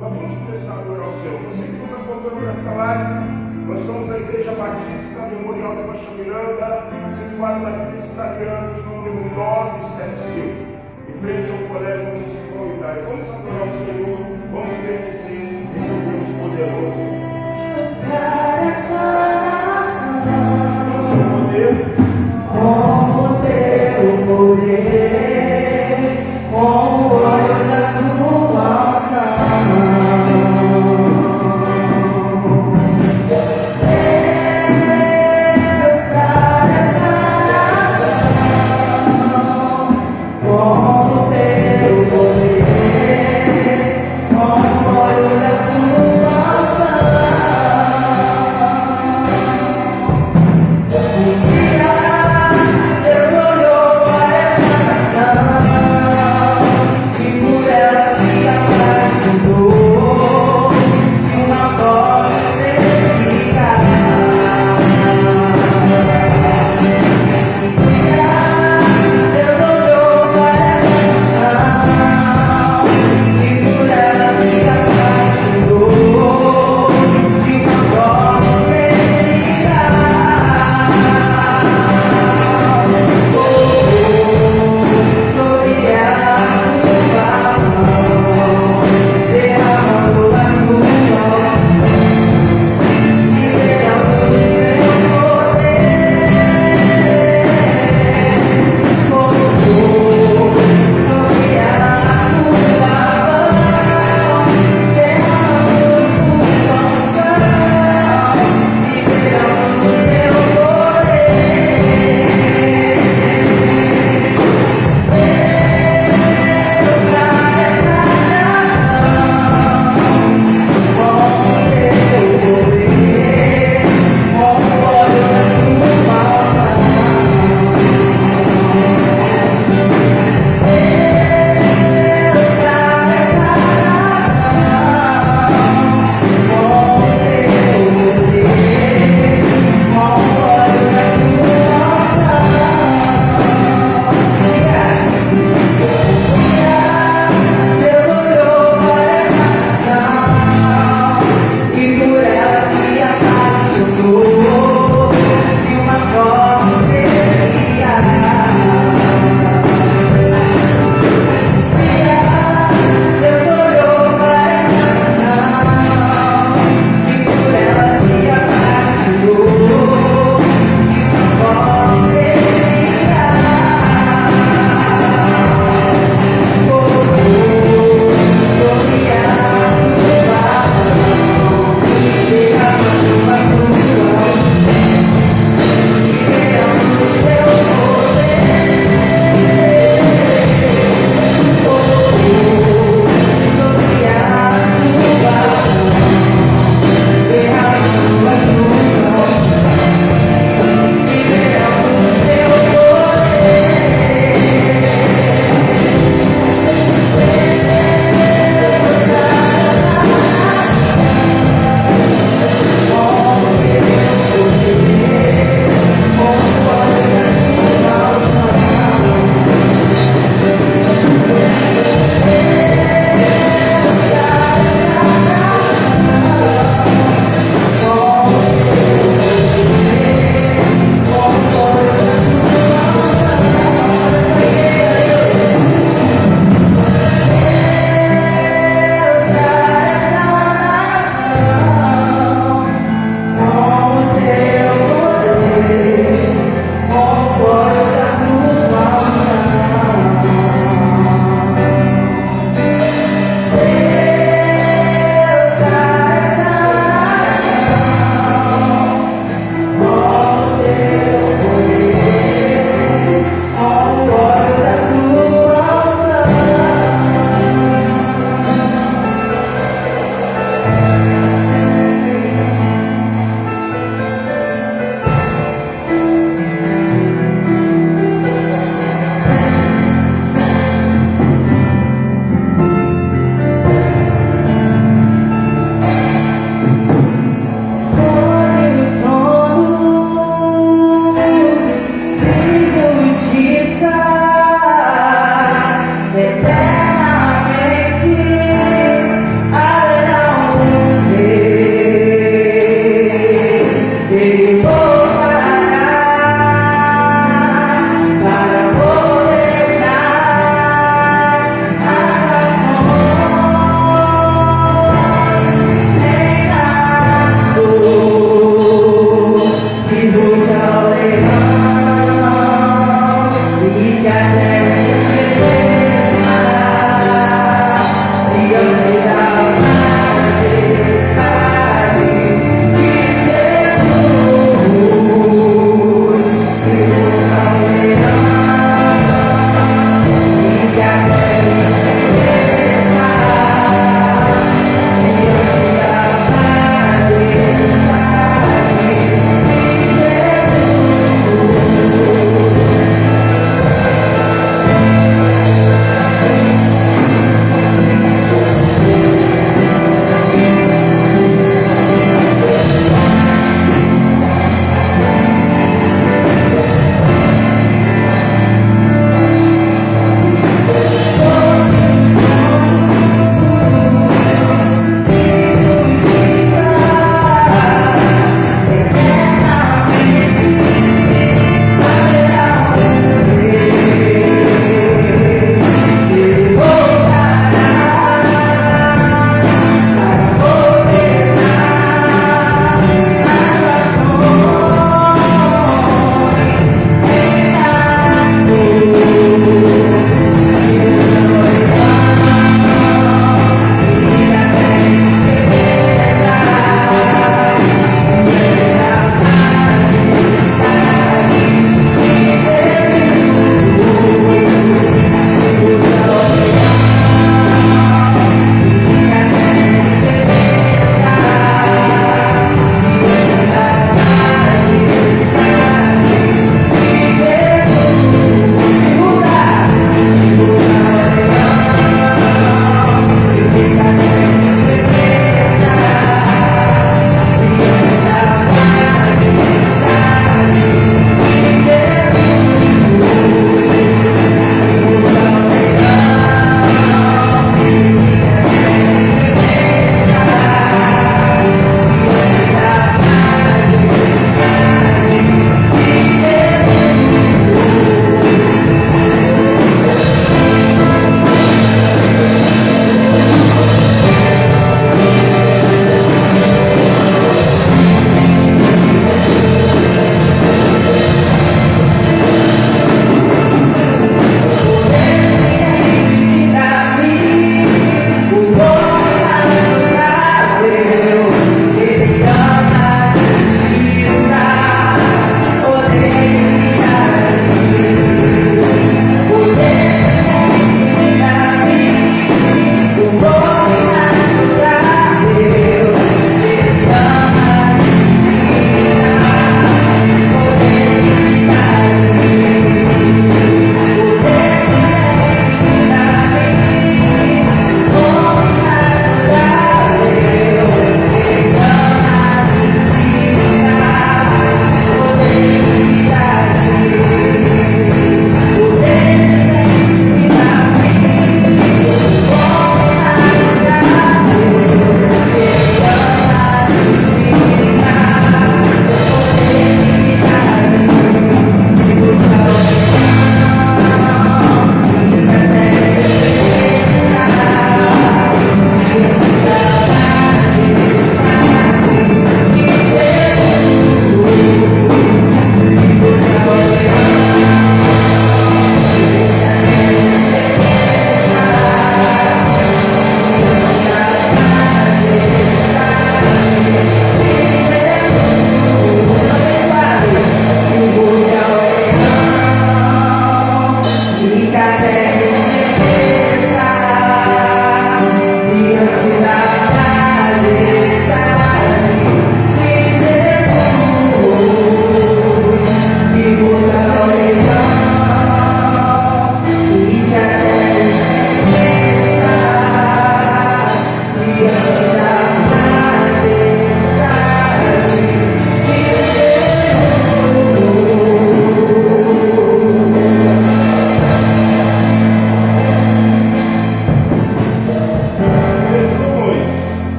Nós vamos começar a adorar o Senhor. Você que nos acompanhou nessa live, nós somos a Igreja Batista Memorial da Rocha Miranda, situada na Avenida Estadianos, número 975, em frente ao Colégio Municipal Unidade. Vamos adorar o Senhor, vamos bendizer esse Deus poderoso. Com seu poder, com o teu poder, com o olho da tua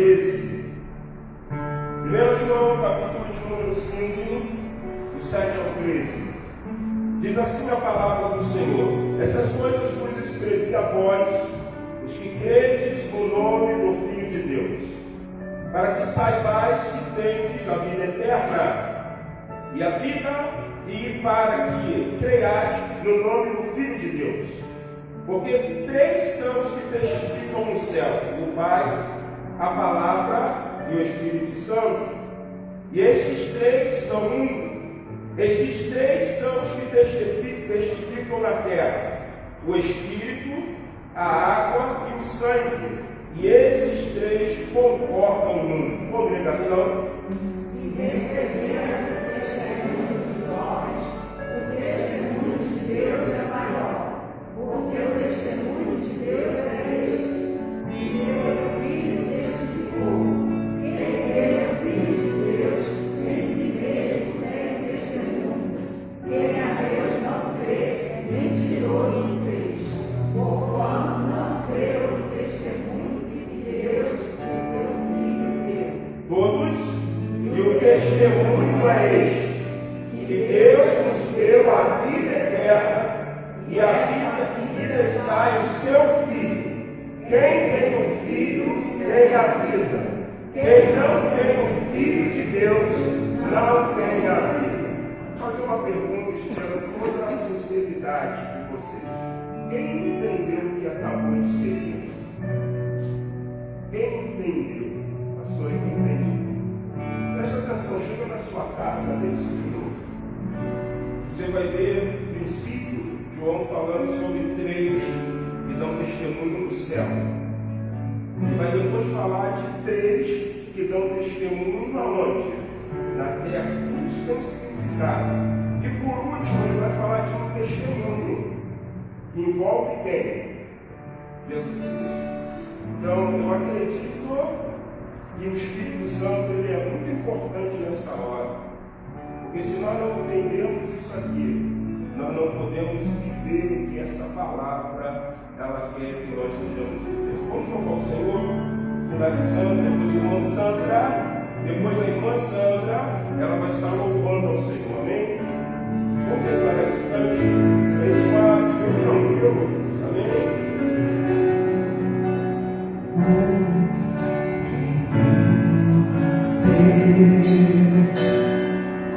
13. 1 João, capítulo de número 5, do 7 ao 13. Diz assim a palavra do Senhor: essas coisas vos escrevi a vós, os que credes no nome do Filho de Deus, para que saibais que tendes a vida eterna, e para que creiais no nome do Filho de Deus. Porque três são os que testificam no céu: o Pai, a Palavra e o Espírito Santo. E estes três são um. Estes três são os que testificam na terra: o Espírito, a água e o sangue. E esses três concordam num. Congregação. Se recebermos o testemunho dos homens, o testemunho de Deus é maior, porque o testemunho de Deus é este, e seu Filho testificou. Quem crê no Filho de Deus, em si mesmo tem testemunho. Quem a Deus não crê, mentiroso fez, porquanto não creu no testemunho que Deus e seu Filho deu. Todos. E o testemunho é este: que Deus nos deu a vida eterna, e a vida está em seu Filho. Quem tem o Filho tem a vida. Quem não tem o Filho de Deus não tem a vida. Vou fazer uma pergunta esperando toda a sinceridade de vocês. Quem entendeu o que acabou de ser dito? Quem entendeu? Pastor, quem entende? Presta atenção, chega na sua casa desse minuto. Você vai ver o princípio, João falando sobre três que dão testemunho no céu. E vai depois falar de três que dão testemunho aonde? Na terra. Isso tem significado. E por último, ele vai falar de um testemunho que envolve quem? Jesus. Então, eu acredito que o Espírito Santo ele é muito importante nessa hora, porque se nós não entendermos isso aqui, nós não podemos viver o que essa palavra ela quer que nós sejamos viver. Vamos louvar o Senhor, finalizando, depois a irmã Sandra, ela vai estar louvando ao Senhor, amém? Vamos declarar esse cante, bem suave, bem tranquilo, amém?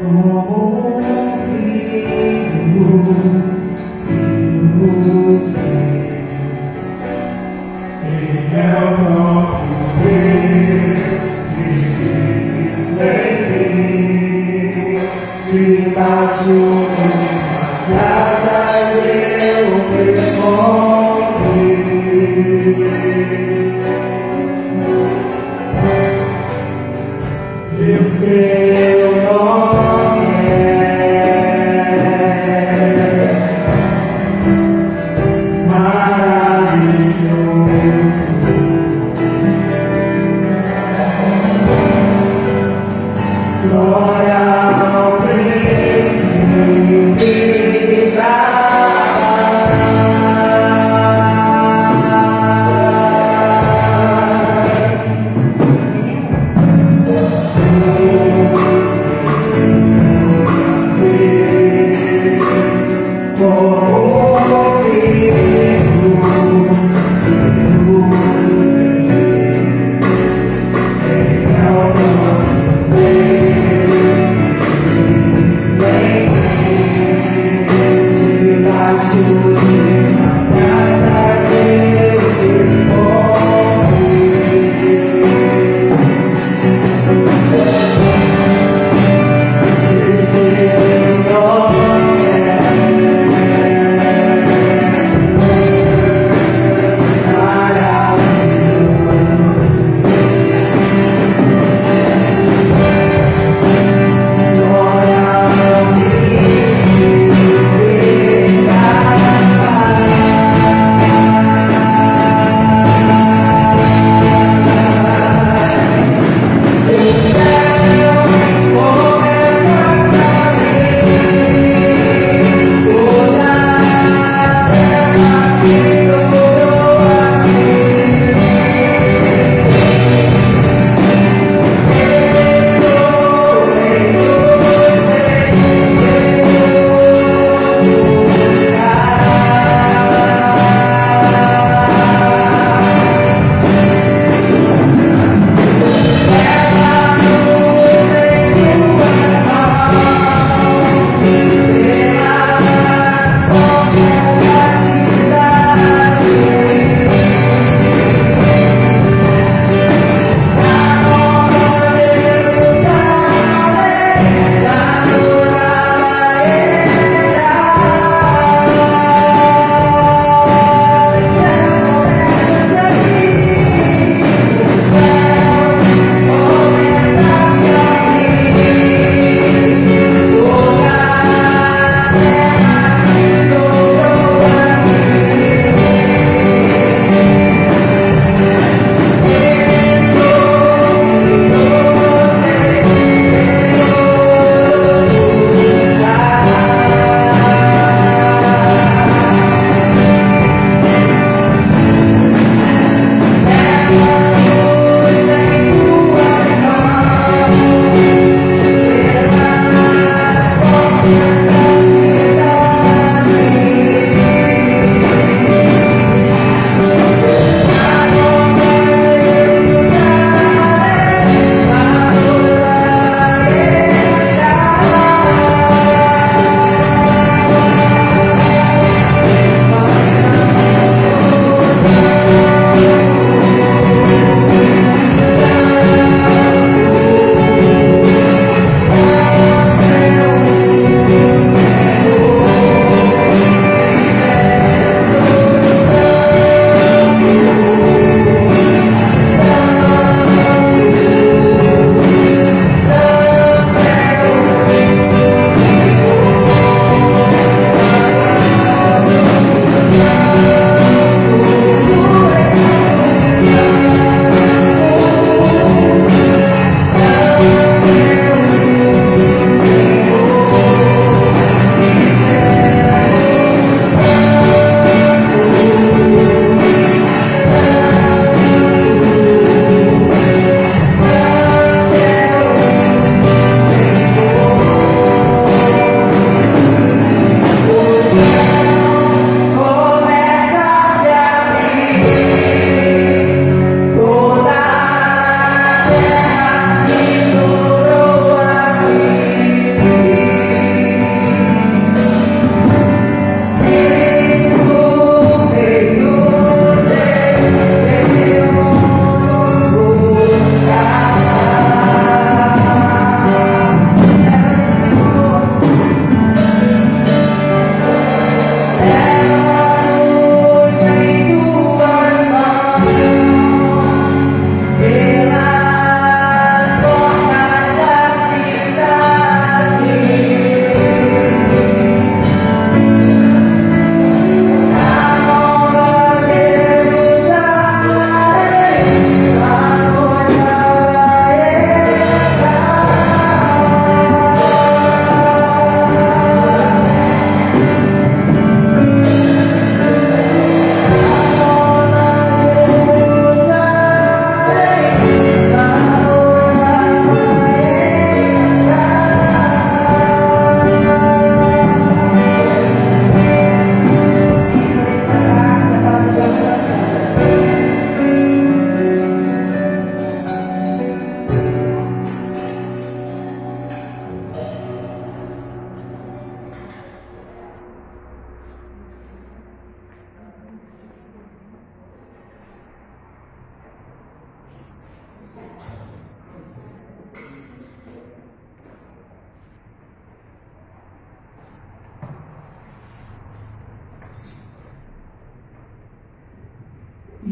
Como um rio, se nos vê, Ele é o próprio Deus que vive em mim, debaixo das asas eu me escondi. Seu nome maravilhoso, glória ao príncipe da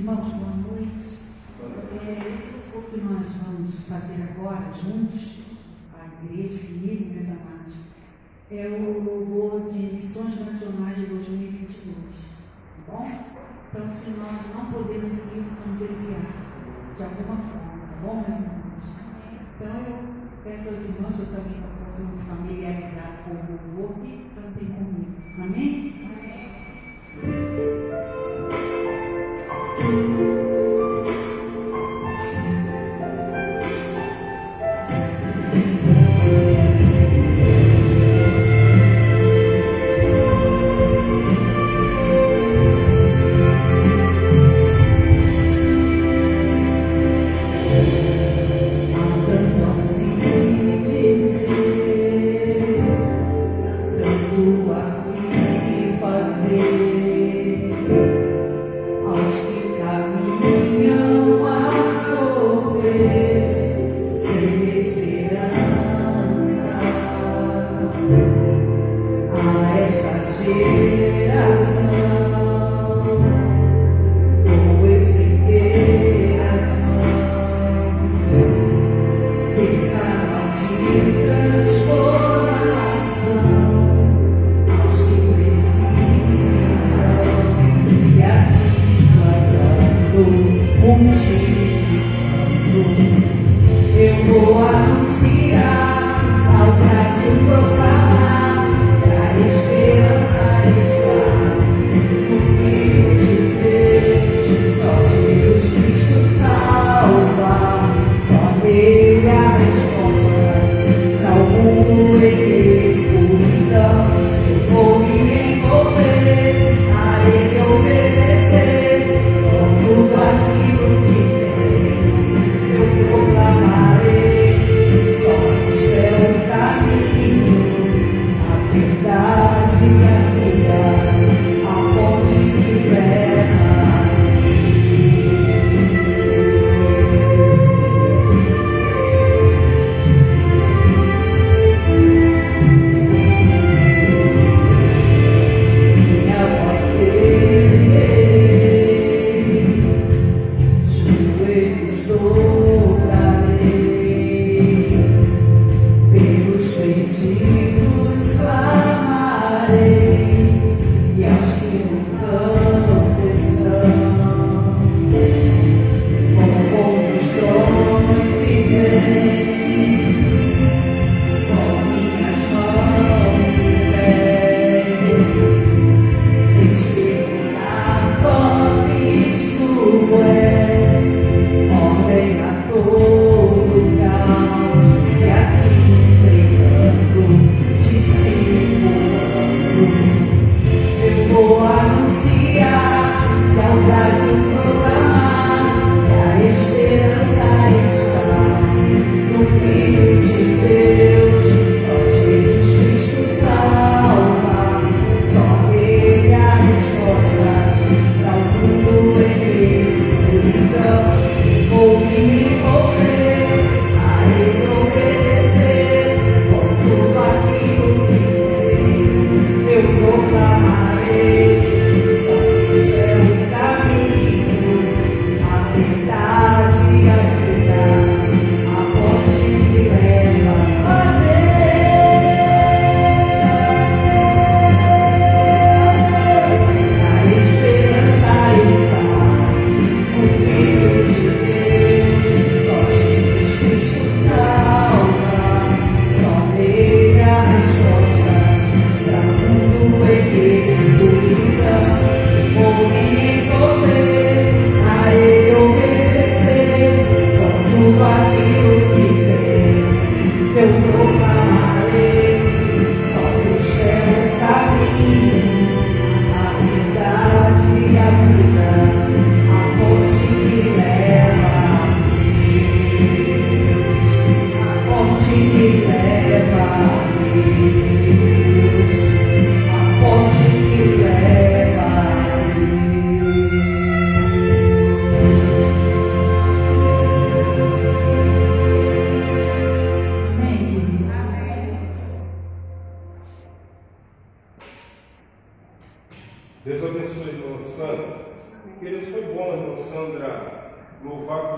Irmãos, boa noite. Esse louvor que nós vamos fazer agora, juntos, a igreja, comigo, meus amados, é o louvor de Missões Nacionais de 2022. Tá bom? Então, se nós não podemos ir, vamos enviar de alguma forma, tá bom, meus irmãos? Então, eu peço aos irmãos que também possam se familiarizar com o louvor e cantem comigo. Amém? Só este é o caminho.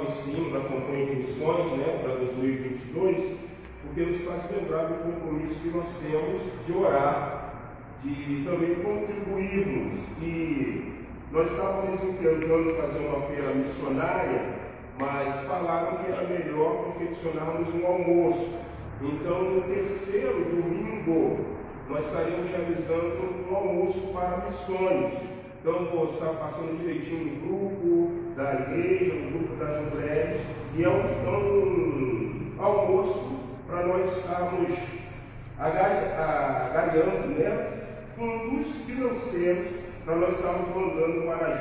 esse hino da campanha de missões, né, para 2022, porque nos faz lembrar do compromisso que nós temos de orar, de também contribuirmos. E nós estávamos tentando fazer uma feira missionária, mas falaram que era melhor confeccionarmos um almoço. Então, no terceiro domingo, nós estaremos realizando um almoço para missões. Então, vou estar passando direitinho no grupo da igreja, no grupo das mulheres, e é um almoço para nós estarmos agariando, né, fundos financeiros para nós estarmos mandando para a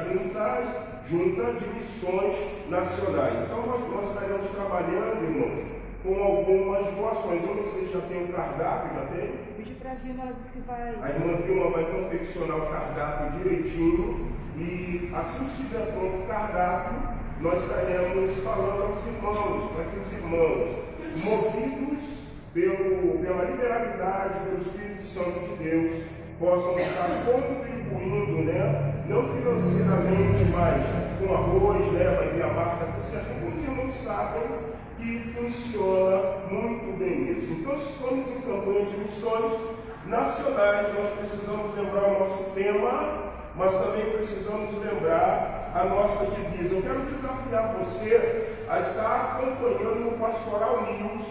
junta de missões nacionais. Então, nós estaremos trabalhando, irmãos, com algumas doações. Eu não sei se já tem o cardápio, já tem? Pedi para a Vilma, ela disse que vai. A irmã Vilma vai confeccionar o cardápio direitinho e assim que estiver pronto o cardápio, nós estaremos falando aos irmãos, para que os irmãos, movidos pela liberalidade, pelo Espírito Santo de Deus, possam estar contribuindo, né? Não financeiramente, mas com arroz, né? Vai vir a marca, porque os irmãos sabem que funciona muito bem isso. Então, se estamos em campanha de missões nacionais, nós precisamos lembrar o nosso tema, mas também precisamos lembrar a nossa divisa. Eu quero desafiar você a estar acompanhando no Pastoral News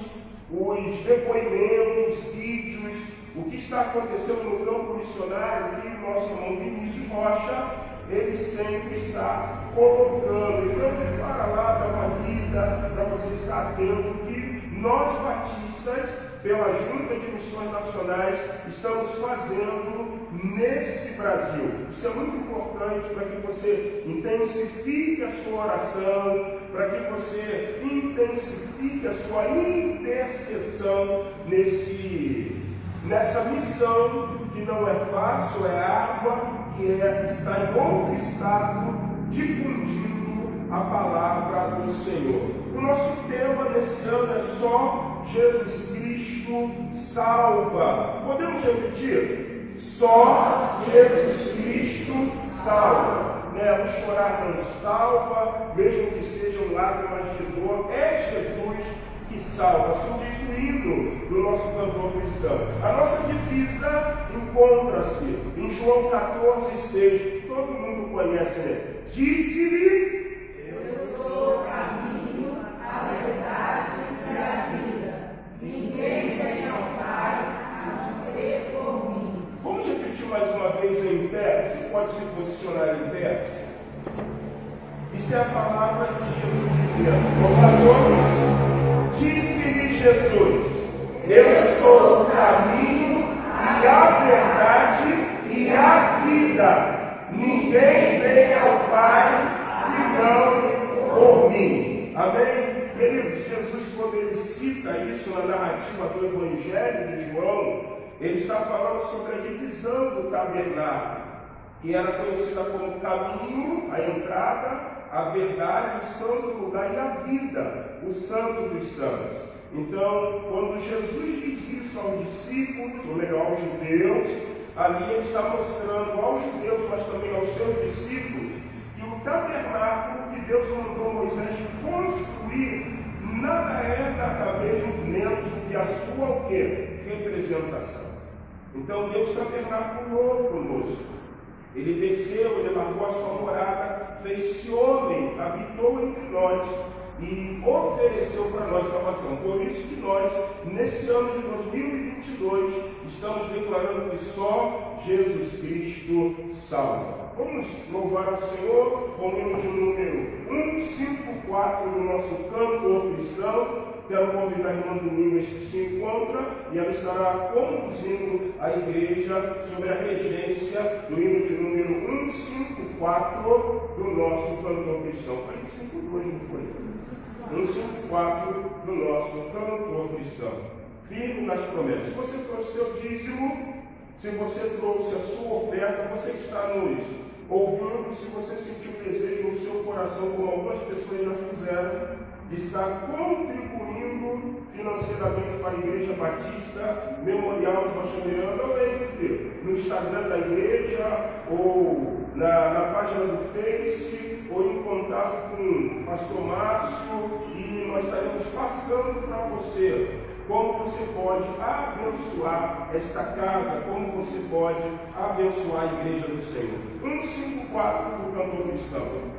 os depoimentos, vídeos, o que está acontecendo no campo missionário, que o nosso irmão Vinícius Rocha, ele sempre está colocando. Então, para lá, dá uma lida, para você estar atento, que nós batistas, pela Junta de Missões Nacionais, estamos fazendo nesse Brasil. Isso é muito importante para que você intensifique a sua oração, para que você intensifique a sua intercessão nessa missão que não é fácil, é árdua, que é estar em outro estado, difundindo a palavra do Senhor. O nosso tema nesse ano é só Jesus Cristo salva. Podemos repetir? Só Jesus Cristo salva. Né? O chorar não salva, mesmo que sejam lágrimas de dor, é Jesus que salva. Assim diz o hino do nosso cantor cristão. A nossa divisa encontra-se em João 14,6. Todo mundo conhece, né? Disse-lhe: Eu sou o caminho, a verdade e a vida. Ninguém vem ao Pai a não ser por mim. Vamos repetir mais uma vez em pé? Você pode se posicionar em pé? Isso é a palavra de Jesus dizendo: João 14, disse-lhe Jesus: Eu sou o caminho e a verdade e a vida. Ninguém vem ao Pai senão por mim. Amém? Queridos, Jesus, quando ele cita isso na narrativa do Evangelho de João, ele está falando sobre a divisão do tabernáculo, que era conhecida como caminho, a entrada, a verdade, o santo lugar e a vida, o santo dos santos. Então, quando Jesus diz isso aos discípulos, ou melhor, aos judeus, ali ele está mostrando aos judeus, mas também aos seus discípulos, que o tabernáculo que Deus mandou Moisés construir nada é nada mesmo menos do que a sua o quê? Representação. Então Deus tabernaculou conosco. Ele desceu, ele largou a sua morada, fez-se homem, habitou entre nós e ofereceu para nós salvação. Por isso que nós, nesse ano de 2022, estamos declarando que só Jesus Cristo salva. Vamos louvar ao Senhor com o hino de número 154 do nosso cantor cristão. Quero convidar a irmã Domingos que se encontra e ela estará conduzindo a igreja sobre a regência do hino de número 154 do nosso cantor cristão. Foi 152, não foi? 154 do nosso cantor cristão. Firme nas promessas. Se você trouxe seu dízimo, se você trouxe a sua oferta, você que está nos ouvindo, se você sentiu desejo no seu coração, como algumas pessoas já fizeram, de estar contribuindo financeiramente para a Igreja Batista Memorial de Rocha Miranda, lembre no Instagram da igreja ou na página do Face ou em contato com o pastor Márcio, e nós estaremos passando para você como você pode abençoar esta casa, como você pode abençoar a igreja do Senhor. 154 do cantor cristão.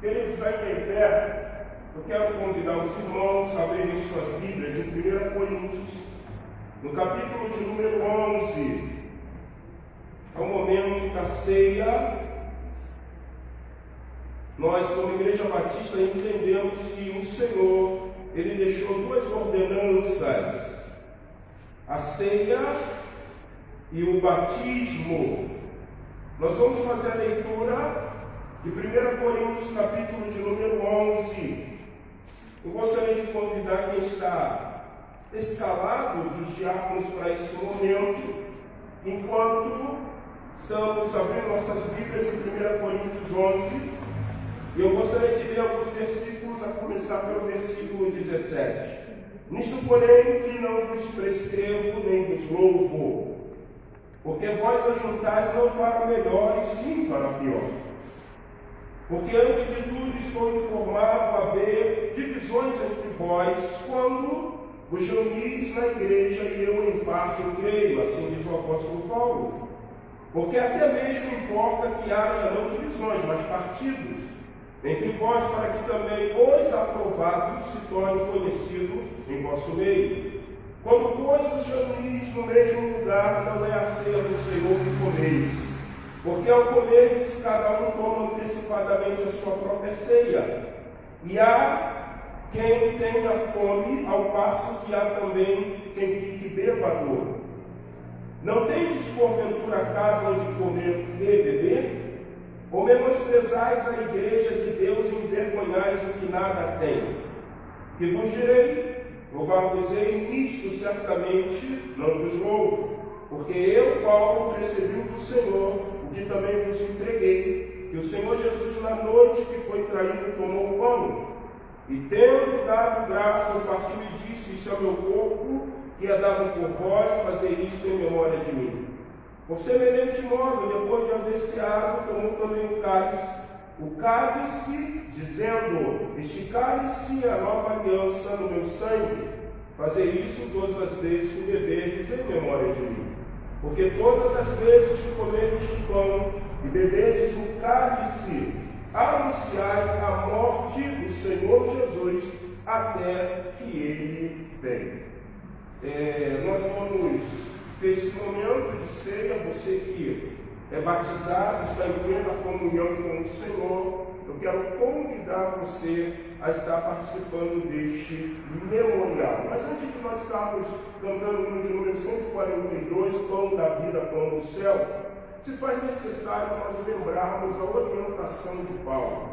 Queridos, ainda em pé, eu quero convidar os irmãos a abrirem suas Bíblias em 1 Coríntios, no capítulo de número 11. É o momento da ceia. Nós, como Igreja Batista, entendemos que o Senhor, Ele deixou duas ordenanças: a ceia e o batismo. Nós vamos fazer a leitura de 1 Coríntios, capítulo de número 11. Eu gostaria de convidar quem está escalado dos diáconos para esse momento, enquanto estamos abrindo nossas Bíblias em 1 Coríntios 11. E eu gostaria de ler alguns versículos, a começar pelo versículo 17. Nisto, porém, que não vos prescrevo nem vos louvo, porque vós ajuntais não para melhor, e sim para pior. Porque antes de tudo estou informado a haver divisões entre vós, quando vos reunis na igreja, e eu em parte o creio, assim diz o apóstolo Paulo. Porque até mesmo importa que haja não divisões, mas partidos entre vós, para que também os aprovados se tornem conhecidos em vosso meio. Quando, pois, vos reunis no mesmo lugar, não é a ceia do Senhor que comeis. Porque ao comerdes, cada um toma antecipadamente a sua própria ceia. E há quem tenha fome, ao passo que há também quem fique bêbado? Não tendes porventura casa onde comer e beber? Ou menosprezais a igreja de Deus e envergonhais o que nada tem? Que vos direi? Louvar-vos-ei nisto, certamente não vos louvo, porque eu, Paulo, recebi do Senhor o que também vos entreguei, que o Senhor Jesus, na noite que foi traído, tomou o pão, e tendo dado graça, o partiu e disse: Isso é o meu corpo, que é dado por vós, fazer isto em memória de mim. Por semelhante modo, depois de haver ceado, tomou também o cálice, dizendo: Este cálice é a nova aliança no meu sangue. Fazer isso todas as vezes que beberdes em memória de mim. Porque todas as vezes que comerdes o pão e beberdes o cálice, anunciai a morte do Senhor Jesus até que Ele venha. Nós vamos ter esse momento de ceia. Você que é batizado, está em plena comunhão com o Senhor, eu quero convidar você a estar participando deste memorial. Mas antes de nós estarmos cantando o número 142, Pão da Vida, Pão do Céu, se faz necessário nós lembrarmos a orientação de Paulo.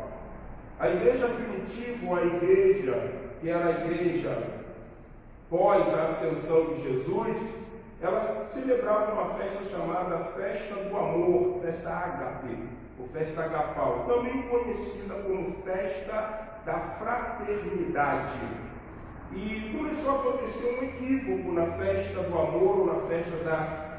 A igreja primitiva, a igreja que era a igreja pós a ascensão de Jesus, ela celebrava uma festa chamada Festa do Amor, Festa Ágape, ou Festa Agapau, também conhecida como Festa da Fraternidade. E começou a acontecer um equívoco na Festa do Amor, ou na Festa da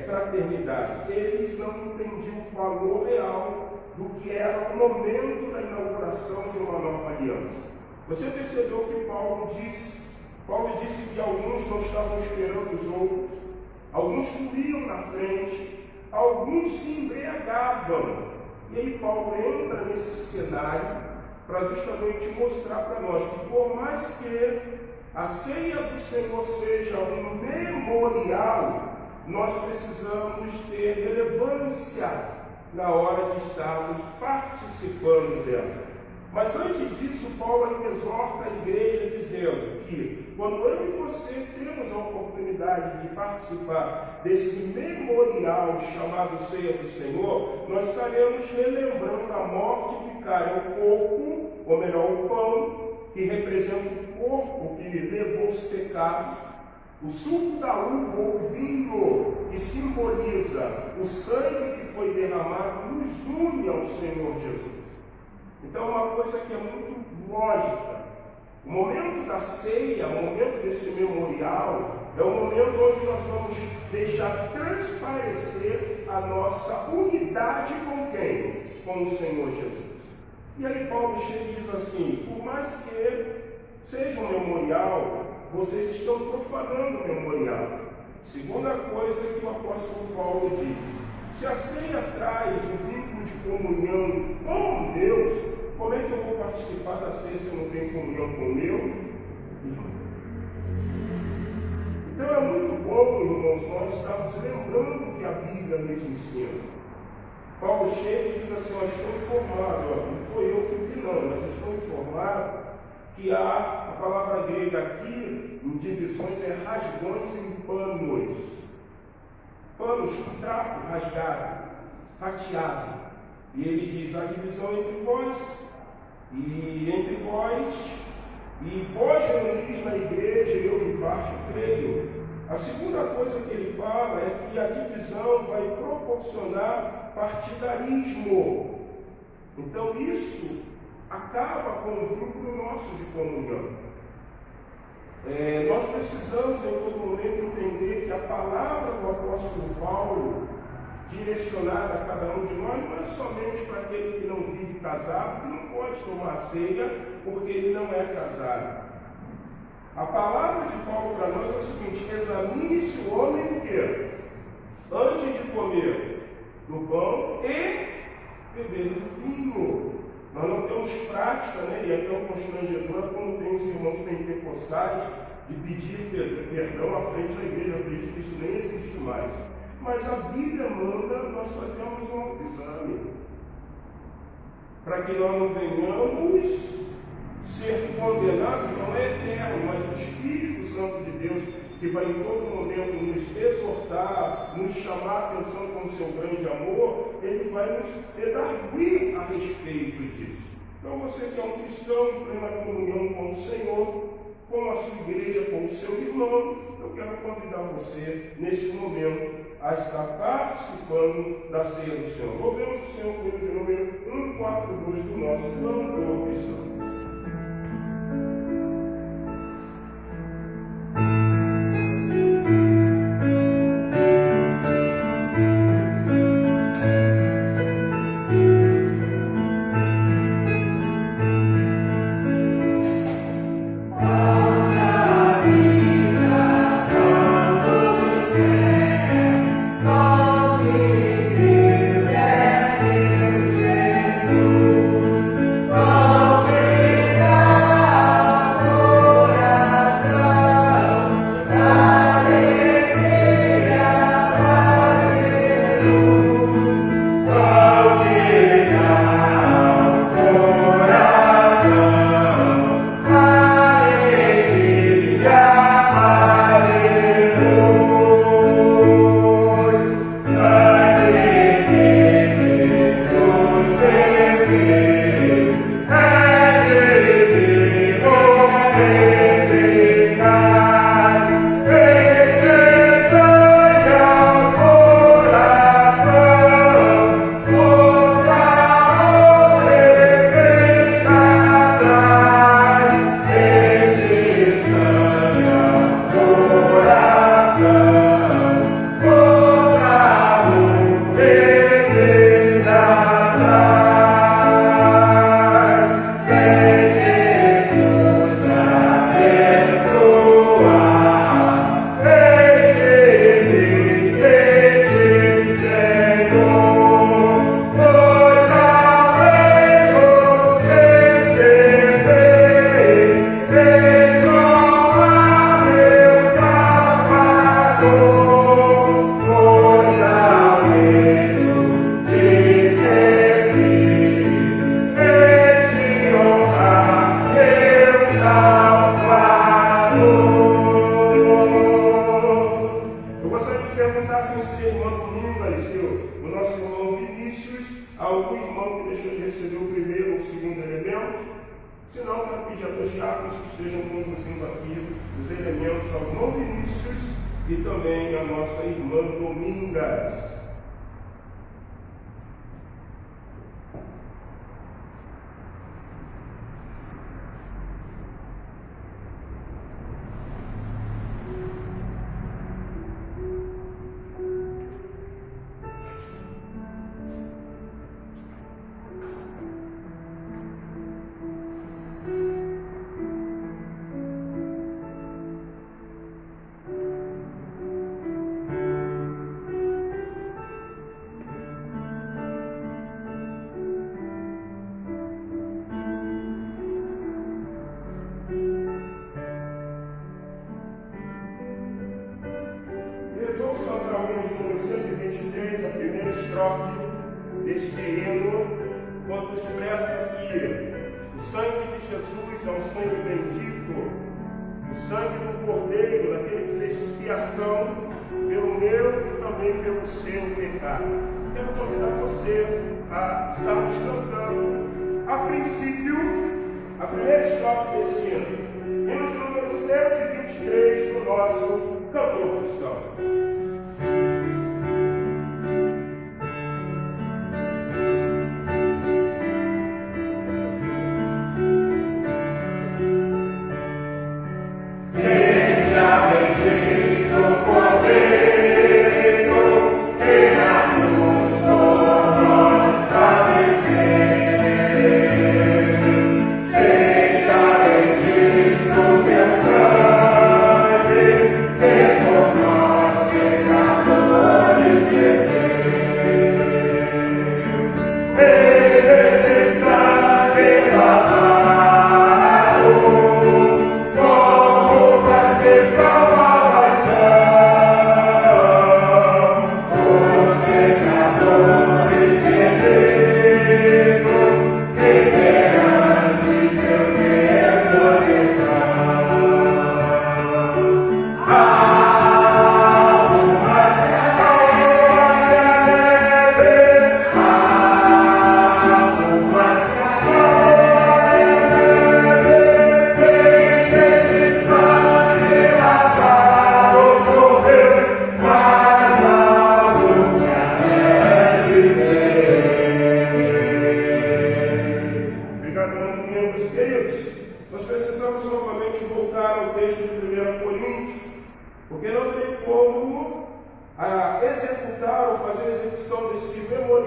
Fraternidade. Eles não entendiam o valor real do que era o momento da inauguração de uma nova aliança. Você percebeu o que Paulo disse? Paulo disse que alguns não estavam esperando os outros, alguns corriam na frente, alguns se embriagavam. E aí Paulo entra nesse cenário para justamente mostrar para nós que, por mais que a ceia do Senhor seja um memorial, nós precisamos ter relevância na hora de estarmos participando dela. Mas antes disso, Paulo ainda exorta a igreja dizendo que quando eu e você temos a oportunidade de participar desse memorial chamado Ceia do Senhor, nós estaremos relembrando a morte vicária, o corpo, ou melhor, o pão, que representa o corpo que levou os pecados, o suco da uva, ou vinho, que simboliza o sangue que foi derramado, nos une ao Senhor Jesus. Então, uma coisa que é muito lógica, o momento da ceia, o momento desse memorial, é o momento onde nós vamos deixar transparecer a nossa unidade com quem? Com o Senhor Jesus. E aí Paulo chega e diz assim: por mais que seja um memorial, vocês estão profanando o memorial. Segunda coisa que o apóstolo Paulo diz: se a ceia traz o vínculo de comunhão com Deus, como é que eu vou participar da ceia se eu não tenho comunhão com o meu irmão? Então é muito bom, irmãos, nós estarmos lembrando o que a Bíblia nos ensina. Paulo chega e diz assim: eu estou informado, não foi eu que vi não, mas eu estou informado que a palavra grega aqui, em divisões, é rasgões em panos. Panos, trapo rasgado, fatiado. E ele diz: a divisão entre vós, e vós reunis na igreja, e eu em parte creio. A segunda coisa que ele fala é que a divisão vai proporcionar partidarismo. Então isso acaba com o vínculo nosso de comunhão. Nós precisamos em todo momento entender que a palavra do apóstolo Paulo, direcionada a cada um de nós, não é somente para aquele que não vive casado, que não pode tomar ceia porque ele não é casado. A palavra de Paulo para nós é o seguinte: examine-se o homem o quê? Antes de comer do pão e beber do vinho. Nós não temos prática, e é tão constrangedora como tem os irmãos pentecostais de pedir perdão à frente da igreja. Eu acredito que isso nem existe mais. Mas a Bíblia manda nós fazermos um autoexame, para que nós não venhamos ser condenados, não é eterno, mas o Espírito Santo de Deus que vai em todo momento nos exortar, nos chamar a atenção com o seu grande amor, ele vai nos redarguir a respeito disso. Então você que é um cristão em plena comunhão com o Senhor, com a sua igreja, com o seu irmão, eu quero convidar você, nesse momento, a estar participando da ceia do Senhor. Louvemos o Senhor com o de número 142 do nosso cantor cristão. Vamos cantar o hino de número 123, a primeira estrofe deste hino, quando expressa que o sangue de Jesus é um sangue bendito, o sangue do Cordeiro, daquele que fez expiação pelo meu e também pelo seu pecado. Quero convidar você a estarmos cantando, a princípio, a primeira estrofe desse hino, hino de número 123 do nosso cantor cristão. Seja bendito seu sangue.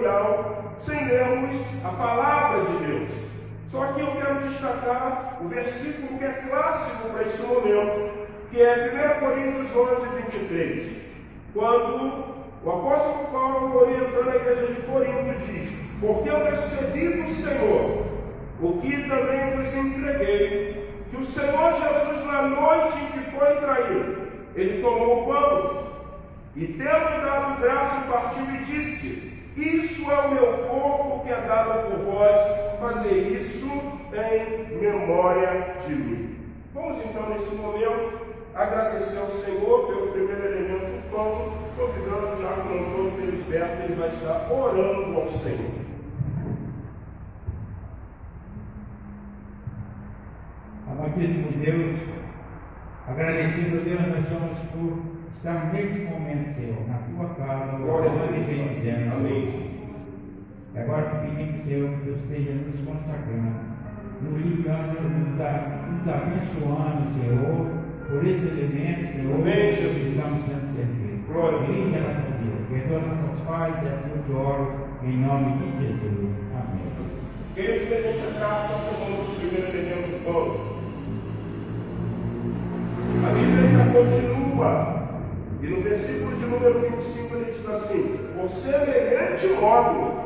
memorial sem lermos a palavra de Deus. Só que eu quero destacar o versículo que é clássico para esse momento, que é 1 Coríntios 11, 23. Quando o apóstolo Paulo, orientando a igreja de Corinto, diz: porque eu recebi do Senhor o que também vos entreguei, que o Senhor Jesus, na noite em que foi traído, ele tomou o pão e, tendo dado graça, partiu e disse: isso é o meu corpo que é dado por vós, fazer isso em memória de mim. Vamos então, nesse momento, agradecer ao Senhor pelo primeiro elemento, o pão, convidando já com o Antônio Felisberto, ele vai estar orando ao Senhor. Amadíssimo Deus, agradecido a Deus, nós somos por estar nesse momento, Senhor, na tua casa, orando e bendizendo. Amém. E agora te pedimos, Senhor, que Deus esteja nos consagrando, nos ligando, nos abençoando, Senhor, por esse elemento, Senhor, Amém, que estamos sendo servidos. Glória a Deus. Bendita a nossa vida, perdoa nossas falhas, é tudo que oro, em nome de Jesus. Amém. Queridos, mediante a graça, tomamos o primeiro elemento do pão. A Bíblia ainda continua, e no versículo de número 25 ele diz assim: por semelhante modo,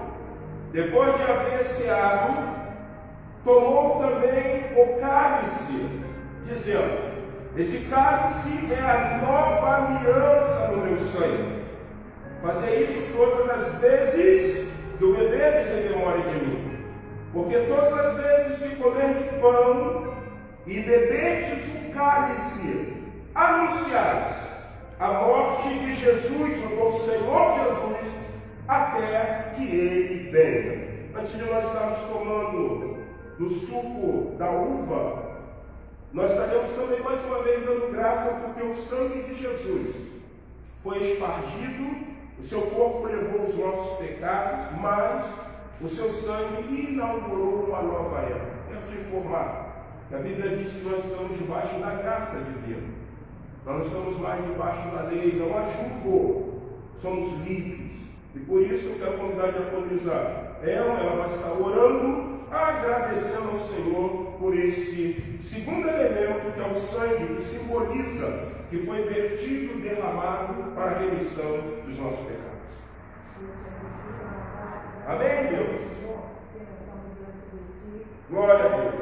depois de haver ceado, tomou também o cálice, dizendo: esse cálice é a nova aliança no meu sangue. Fazer isso todas as vezes que o beberdes em memória de mim. Porque todas as vezes que comerdes pão e beberdes o cálice, anunciais a morte de Jesus, do Senhor Jesus, até que Ele venha. Antes de nós estarmos tomando do suco da uva, nós estaremos também mais uma vez dando graça, porque o sangue de Jesus foi espargido, o seu corpo levou os nossos pecados, mas o seu sangue inaugurou uma nova era. Quero te informar que a Bíblia diz que nós estamos debaixo da graça divina. Nós não estamos mais debaixo da lei, não há julgo, somos livres. E por isso eu quero convidar a diaconisa ela vai estar orando, agradecendo ao Senhor por esse segundo elemento, que é o sangue, que simboliza que foi vertido, derramado para a remissão dos nossos pecados. Amém, Deus? Glória a Deus.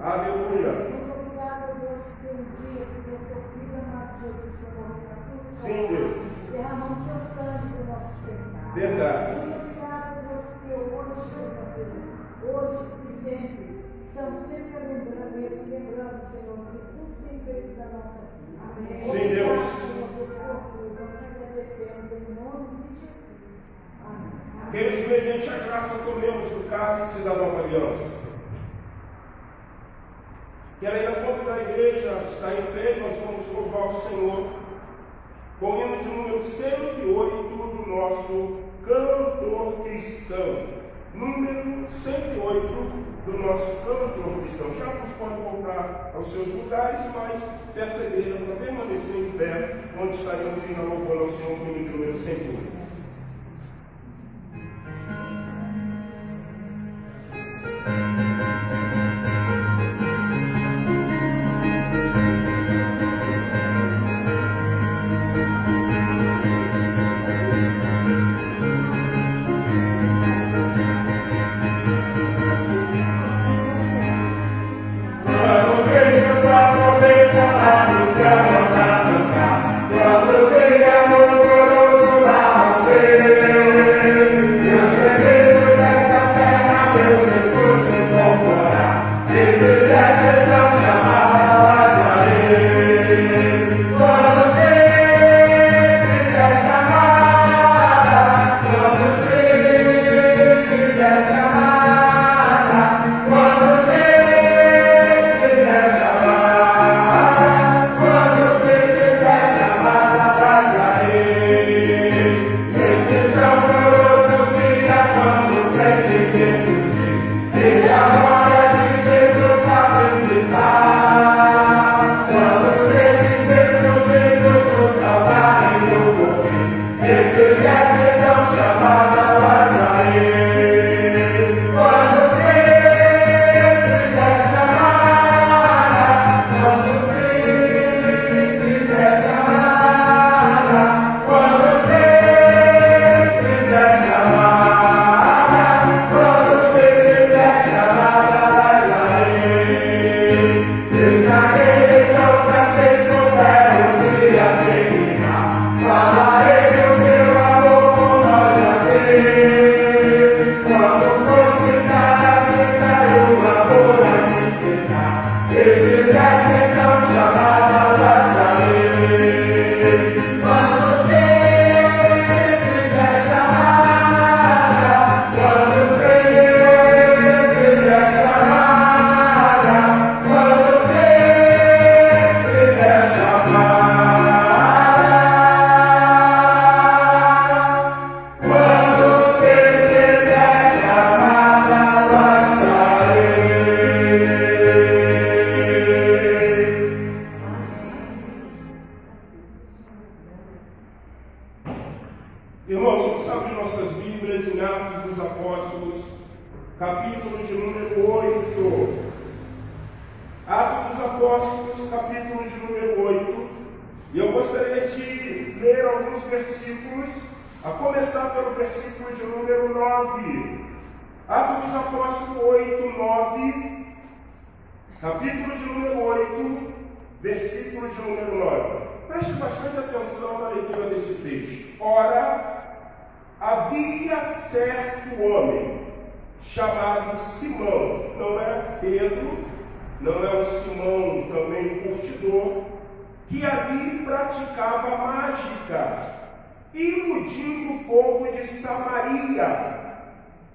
Aleluia. Sim, Deus. Derramando teu sangue para os nossos pecados. Verdade. Muito obrigado, Deus, porque hoje e sempre, estamos sempre lembrando isso, lembrando, Senhor, que tudo tem feito da nossa vida. Amém. Sim, Deus. Senhor, por tudo, nós te agradecemos em nome de Jesus. Amém. Queridos, mediante a graça, tomemos o cálice da nova aliança. Quero ainda convidar a igreja a estar em pé, nós vamos louvar o Senhor com o hino de número 108 do nosso cantor cristão. Número 108 do nosso cantor cristão. Já nos pode voltar aos seus lugares, mas peço à igreja para permanecer em pé, onde estaremos ainda louvando ao Senhor com o hino de número 108. Quando chega amor, Irmãos, vamos abrir nossas Bíblias em Atos dos Apóstolos, capítulo de número 8. Atos dos Apóstolos, capítulo de número 8. E eu gostaria de ler alguns versículos, a começar pelo versículo de número 9. Atos dos Apóstolos 8, 9. Capítulo de número 8, versículo de número 9. Preste bastante atenção na leitura desse texto. Ora, havia certo homem chamado Simão, não é Pedro, não é o Simão também curtidor, que ali praticava mágica, iludindo o povo de Samaria,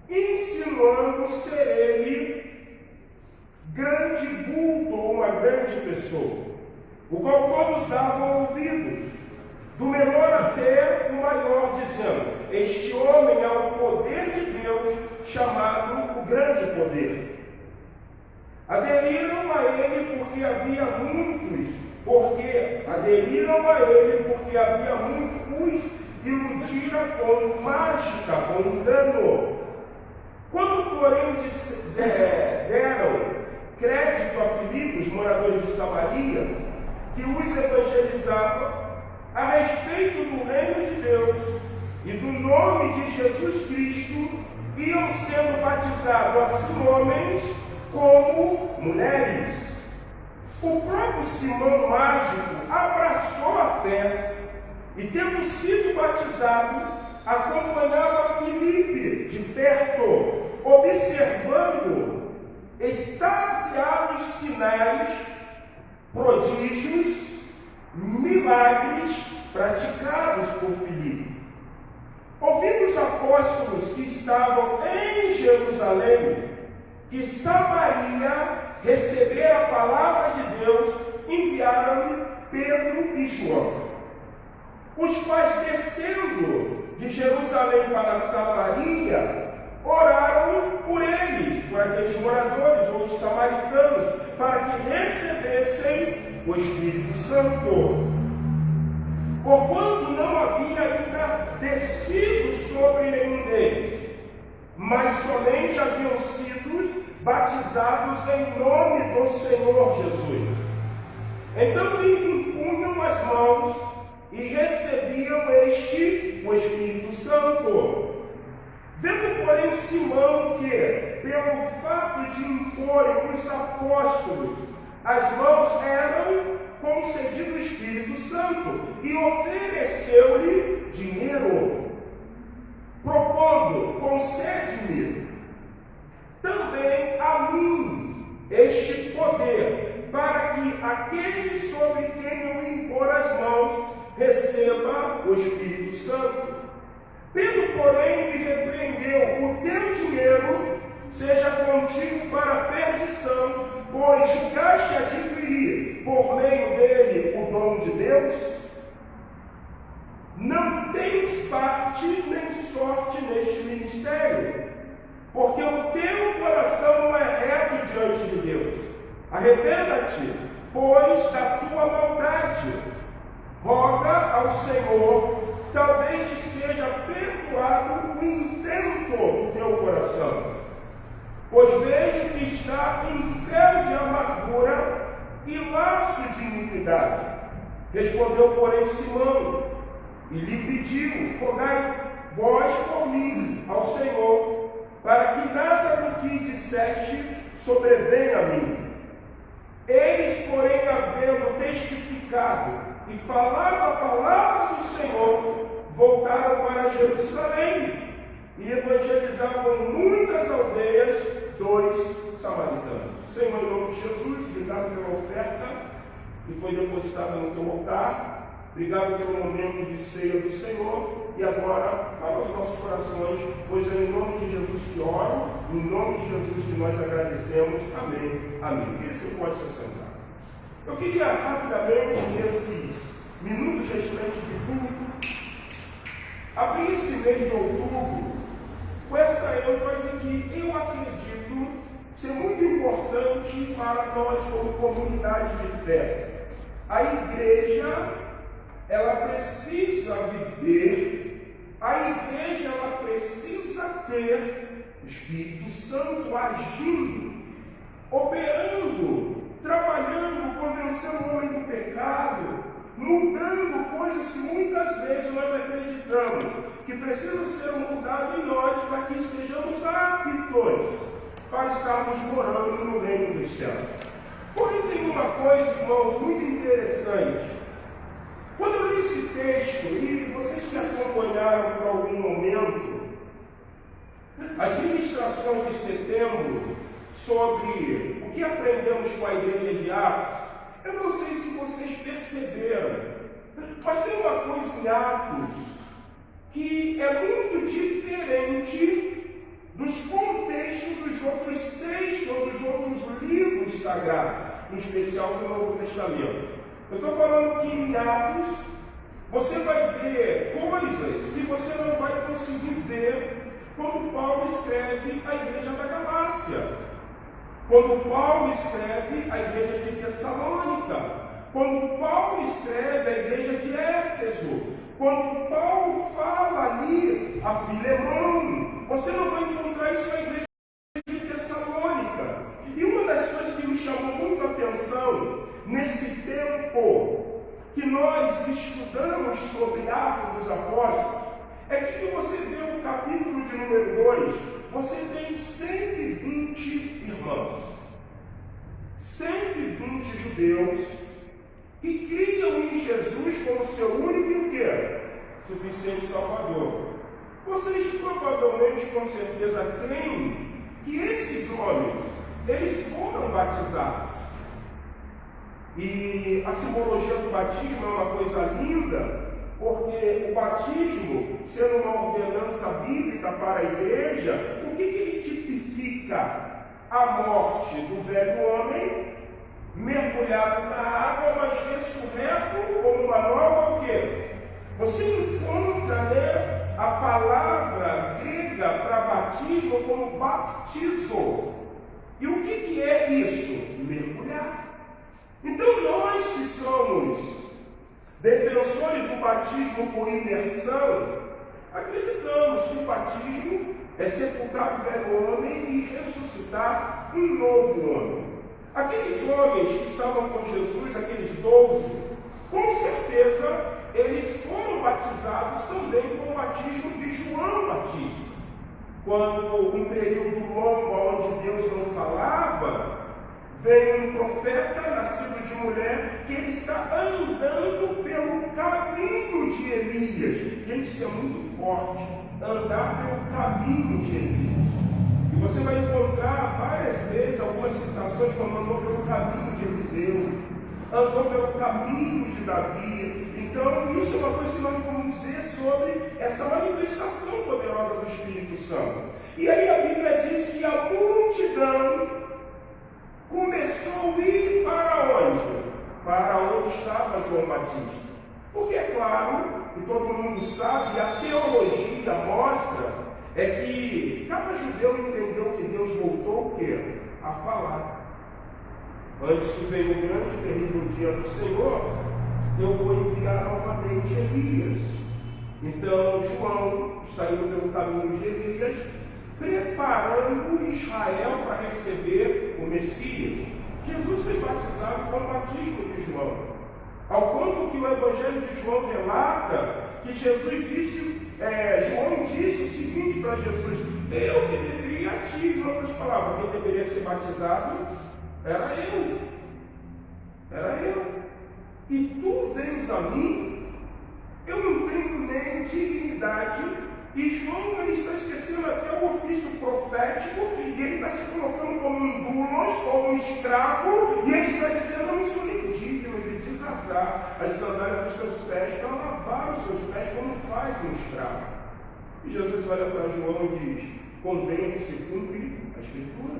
insinuando ser ele grande vulto ou uma grande pessoa, o qual todos davam ouvidos, do menor até o maior, dizendo: este homem é o poder de Deus, chamado o grande poder. Aderiram a ele porque havia muitos os iludira com mágica, com engano. Quando, porém, deram crédito a Filipos, moradores de Samaria, que os evangelizava a respeito do reino de Deus e do nome de Jesus Cristo, iam sendo batizados assim homens como mulheres. O próprio Simão mágico abraçou a fé e, tendo sido batizado, acompanhava Filipe de perto, observando extasiados sinais, prodígios, milagres praticados por Filipe. Ouvindo os apóstolos que estavam em Jerusalém, que Samaria recebera a palavra de Deus, enviaram-lhe Pedro e João, os quais, descendo de Jerusalém para Samaria, oraram por eles, por aqueles moradores ou os samaritanos, para que recebessem o Espírito Santo. Porquanto não havia ainda descido sobre nenhum deles, mas somente haviam sido batizados em nome do Senhor Jesus. Então lhe impunham as mãos e recebiam o Espírito Santo. Vendo, porém, Simão que, pelo fato de imporem os apóstolos, as mãos eram concedido o Espírito Santo, e ofereceu-lhe dinheiro, propondo: concede-me também a mim este poder, para que aquele sobre quem eu impor as mãos receba o Espírito Santo. Pedro, porém, lhe repreendeu: o teu dinheiro seja contigo para a perdição, pois julgaste adquirir por meio dele o dom de Deus. Não tens parte nem sorte neste ministério, porque o teu coração não é reto diante de Deus. Arrependa-te, pois, da tua maldade. Roga ao Senhor, talvez de ser seja perdoado o intento do teu coração. Pois vejo que está em fel de amargura e laço de iniquidade. Respondeu, porém, Simão, e lhe pediu: rogai vós por mim ao Senhor, para que nada do que disseste sobrevenha a mim. Eles, porém, havendo testificado e falado a palavra do Senhor, voltaram para Jerusalém e evangelizavam muitas aldeias dos samaritanos. Senhor, em nome de Jesus, obrigado pela oferta que foi depositada no teu altar. Obrigado pelo momento de ceia do Senhor. E agora, fala aos nossos corações, pois é em nome de Jesus que oro, em nome de Jesus que nós agradecemos. Amém. Amém. Queria que você pode se sentar. Eu queria rapidamente, nesses minutos restantes de culto, abrir esse mês de outubro com essa ênfase que eu acredito ser muito importante para nós como comunidade de fé. A igreja, ela precisa viver, a igreja, ela precisa ter o Espírito Santo agindo, operando, trabalhando, convencendo o homem do pecado, mudando coisas que muitas vezes nós acreditamos que precisam ser mudadas em nós para que estejamos aptos para estarmos morando no reino dos céus. Porém, tem uma coisa, irmãos, muito interessante. Quando eu li esse texto, e vocês que acompanharam por algum momento as ministrações de setembro sobre o que aprendemos com a igreja de Atos, eu não sei se vocês perceberam, mas tem uma coisa em Atos que é muito diferente dos contextos dos outros textos ou dos outros livros sagrados, em especial do Novo Testamento. Eu estou falando que em Atos você vai ver coisas que você não vai conseguir ver quando Paulo escreve a igreja da Galácia, quando Paulo escreve a igreja de Tessalônica, quando Paulo escreve a igreja de Éfeso, quando Paulo fala ali a Filemão, você não vai encontrar isso na igreja de Tessalônica. E uma das coisas que me chamou muito a atenção nesse tempo que nós estudamos sobre Atos dos Apóstolos é que quando você vê o capítulo de número 2, você tem 120 irmãos, 120 judeus que criam em Jesus como seu único e o quê? Suficiente Salvador. Vocês provavelmente, com certeza, creem que esses homens, eles foram batizados. E a simbologia do batismo é uma coisa linda, porque o batismo, sendo uma ordenança bíblica para a igreja, o que ele tipifica? A morte do velho homem, mergulhado na água, mas ressurreto como uma nova o quê? Você encontra, né, a palavra grega para batismo como baptizo. E o que é isso? Mergulhar. Então nós que somos defensores do batismo por imersão, acreditamos que o batismo é sepultar o velho homem e ressuscitar um novo homem. Aqueles homens que estavam com Jesus, aqueles 12, com certeza eles foram batizados também com o batismo de João Batista. Quando um período longo onde Deus não falava, vem um profeta nascido de mulher que ele está andando pelo caminho de Elias. Gente, isso é muito forte, andar pelo caminho de Elias. E você vai encontrar várias vezes algumas citações como andou pelo caminho de Eliseu, andou pelo caminho de Davi. Então, isso é uma coisa que nós vamos ver sobre essa manifestação poderosa do Espírito Santo. E aí a Bíblia diz que a multidão começou a ir para onde? Para onde estava João Batista. Porque é claro, e todo mundo sabe, e a teologia mostra, é que cada judeu entendeu que Deus voltou o quê? A falar. Antes que venha o grande e terrível dia do Senhor, eu vou enviar novamente Elias. Então, João está indo pelo caminho de Elias, preparando Israel para receber o Messias. Jesus foi batizado com o batismo de João. Ao ponto que o Evangelho de João relata que João disse o seguinte para Jesus: eu que deveria ir a ti. Em outras palavras, quem deveria ser batizado era eu. Era eu. E tu vens a mim, eu não tenho nem dignidade. E João ele está esquecendo até o ofício profético, e ele está se colocando como um doulos, como um escravo, e ele está dizendo: eu não sou nem digno de desatar as sandálias dos teus pés, para lavar os seus pés como faz um escravo. E Jesus olha para João e diz: convém que se cumpre a Escritura.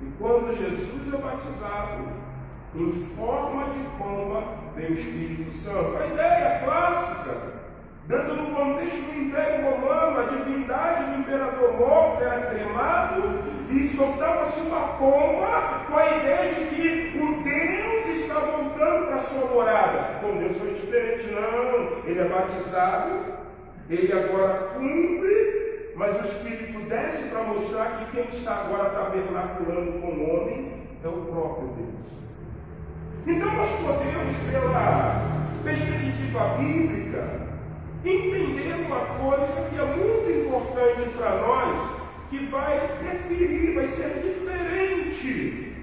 E quando Jesus é batizado, em forma de pomba, vem o Espírito Santo. A ideia clássica, dentro do contexto do Império Romano, a divindade do imperador morto era cremado e soltava-se uma pomba com a ideia de que o Deus está voltando para a sua morada. Com Deus foi diferente, não. Ele é batizado, ele agora cumpre, mas o Espírito desce para mostrar que quem está agora tabernaculando com o homem é o próprio Deus. Então nós podemos, pela perspectiva bíblica, entender uma coisa que é muito importante para nós, que vai definir, vai ser diferente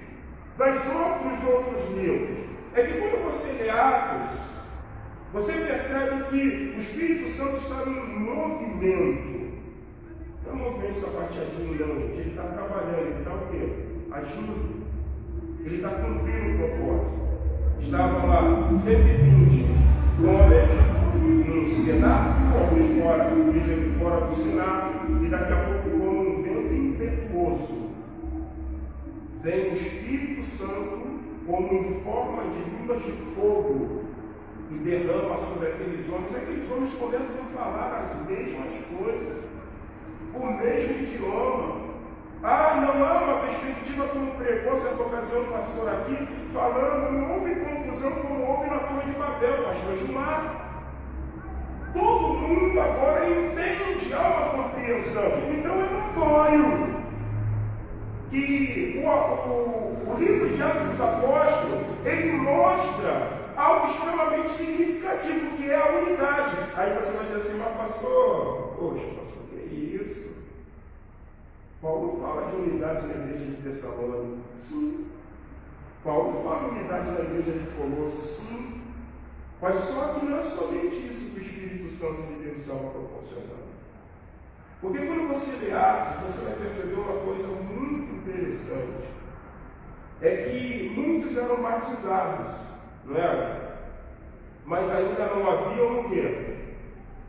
dos outros livros. É que quando você lê Atos, você percebe que o Espírito Santo está em movimento. Não é um movimento sapateadinho, não, gente. Ele está trabalhando, ele está o quê? Agindo. Ele está cumprindo o propósito. Estavam lá 120 homens no Senado, alguns fora do Senado, e daqui a pouco, como um vento impetuoso, vem o Espírito Santo como em forma de línguas de fogo e derrama sobre aqueles homens. Aqueles homens começam a falar as mesmas coisas, o mesmo idioma. Não há uma perspectiva como pregou certa ocasião o pastor aqui, falando: não houve confusão como houve na Torre de Babel, pastor Gilmar. Todo mundo agora entende, há uma compreensão. Então é notório que o livro de Atos dos Apóstolos, ele mostra algo extremamente significativo, que é a unidade. Aí você vai dizer assim: mas pastor, poxa, pastor, que é isso? Paulo fala de unidade na igreja de Tessalônica. Sim. Paulo fala de unidade na igreja de Colossos. Sim. Mas só que não é somente isso que o Espírito Santo de Deus estava proporcionando. Porque quando você lê Atos, você vai perceber uma coisa muito interessante. É que muitos eram batizados, não era? Mas ainda não haviam o quê?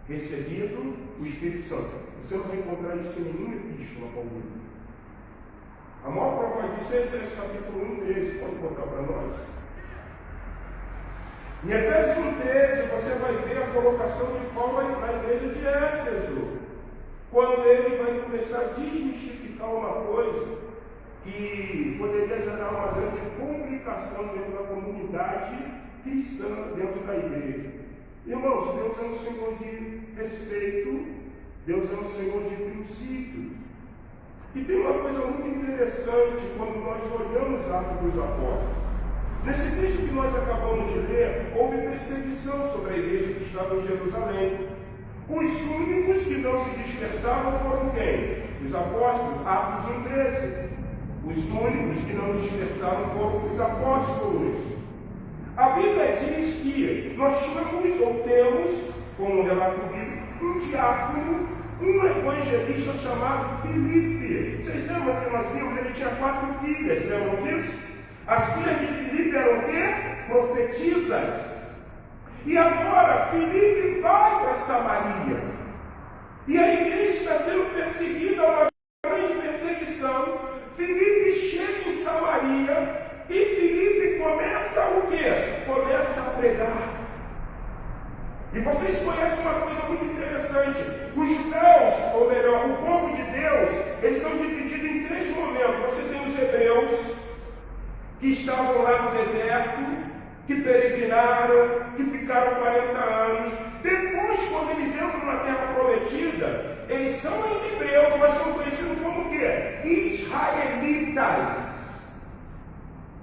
Recebido o Espírito Santo. Você não vai encontrar isso em nenhuma epístola paulina. A maior prova disso é Efésios capítulo 1:13. Pode botar para nós. Em Efésios 1:13, você vai ver a colocação de Paulo na igreja de Éfeso, quando ele vai começar a desmistificar uma coisa que poderia gerar uma grande complicação dentro da comunidade cristã, dentro da igreja. Irmãos, Deus é um Senhor de respeito, Deus é um Senhor de princípio. E tem uma coisa muito interessante quando nós olhamos Atos dos Apóstolos. Nesse texto que nós acabamos de ler, houve perseguição sobre a igreja que estava em Jerusalém. Os únicos que não se dispersaram foram quem? Os apóstolos, Atos 1:13. Os únicos que não dispersaram foram os apóstolos. A Bíblia diz que nós temos, como relato bíblico, um diácono, um evangelista chamado Filipe. Vocês lembram que nós vimos? Ele tinha 4 filhas, lembram disso? As filhas de Filipe eram o quê? Profetisas. E agora Filipe vai para Samaria. E a igreja está sendo perseguida, uma grande perseguição. Filipe chega em Samaria e Filipe começa o quê? Começa a pregar. E vocês conhecem uma coisa muito interessante. Os judeus, ou melhor, o povo de Deus, eles são divididos em 3 momentos. Você tem os hebreus, que estavam lá no deserto, que peregrinaram, que ficaram 40 anos. Depois, quando quando eles entram na terra prometida, eles são ainda hebreus, mas são conhecidos como o quê? Israelitas.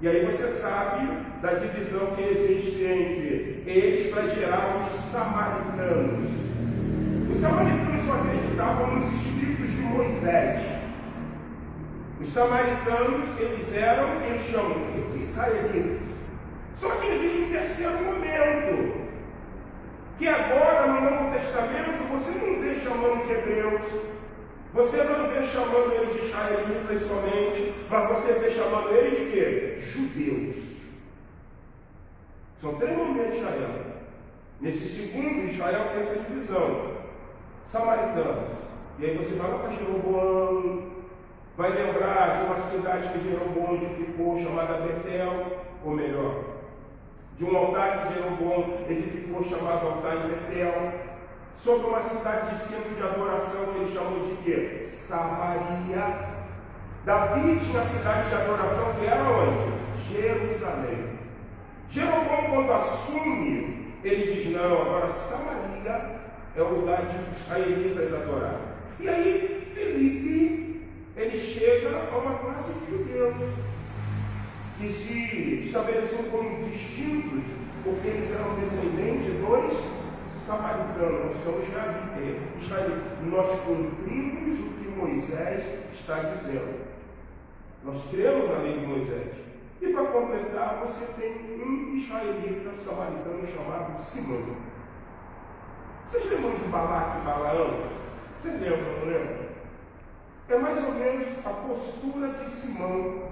E aí você sabe da divisão que existe entre eles para gerar os samaritanos. Os samaritanos só acreditavam nos escritos de Moisés. Os samaritanos, eles eram, eles chamam de israelitas. Só que existe um terceiro momento, que agora no Novo Testamento você não vê chamando de hebreus, você não vê chamando eles de israelitas somente, mas você vê chamando eles de quê? Judeus. São três momentos de Israel. Nesse segundo, Israel tem essa divisão. Samaritanos. E aí você vai lá para Jeroboão, vai lembrar de uma cidade que Jeroboão edificou, chamada Betel, ou melhor, de um altar que Jeroboão edificou, chamado altar em Betel, sobre uma cidade de centro de adoração que ele chamou de quê? Samaria. Davi tinha a cidade de adoração que era onde? Jerusalém. Jeroboão, quando assume, ele diz, não, agora Samaria é o lugar de israelitas adorar. E aí, Filipe, ele chega a uma classe de judeus, que se estabeleciam como distintos, porque eles eram descendentes dos samaritanos, são israelitas. Nós cumprimos o que Moisés está dizendo. Nós cremos na lei de Moisés. E para completar, você tem um israelita samaritano chamado Simão. Vocês lembram de Balaque e Balaão? Vocês lembram, não lembram? É mais ou menos a postura de Simão.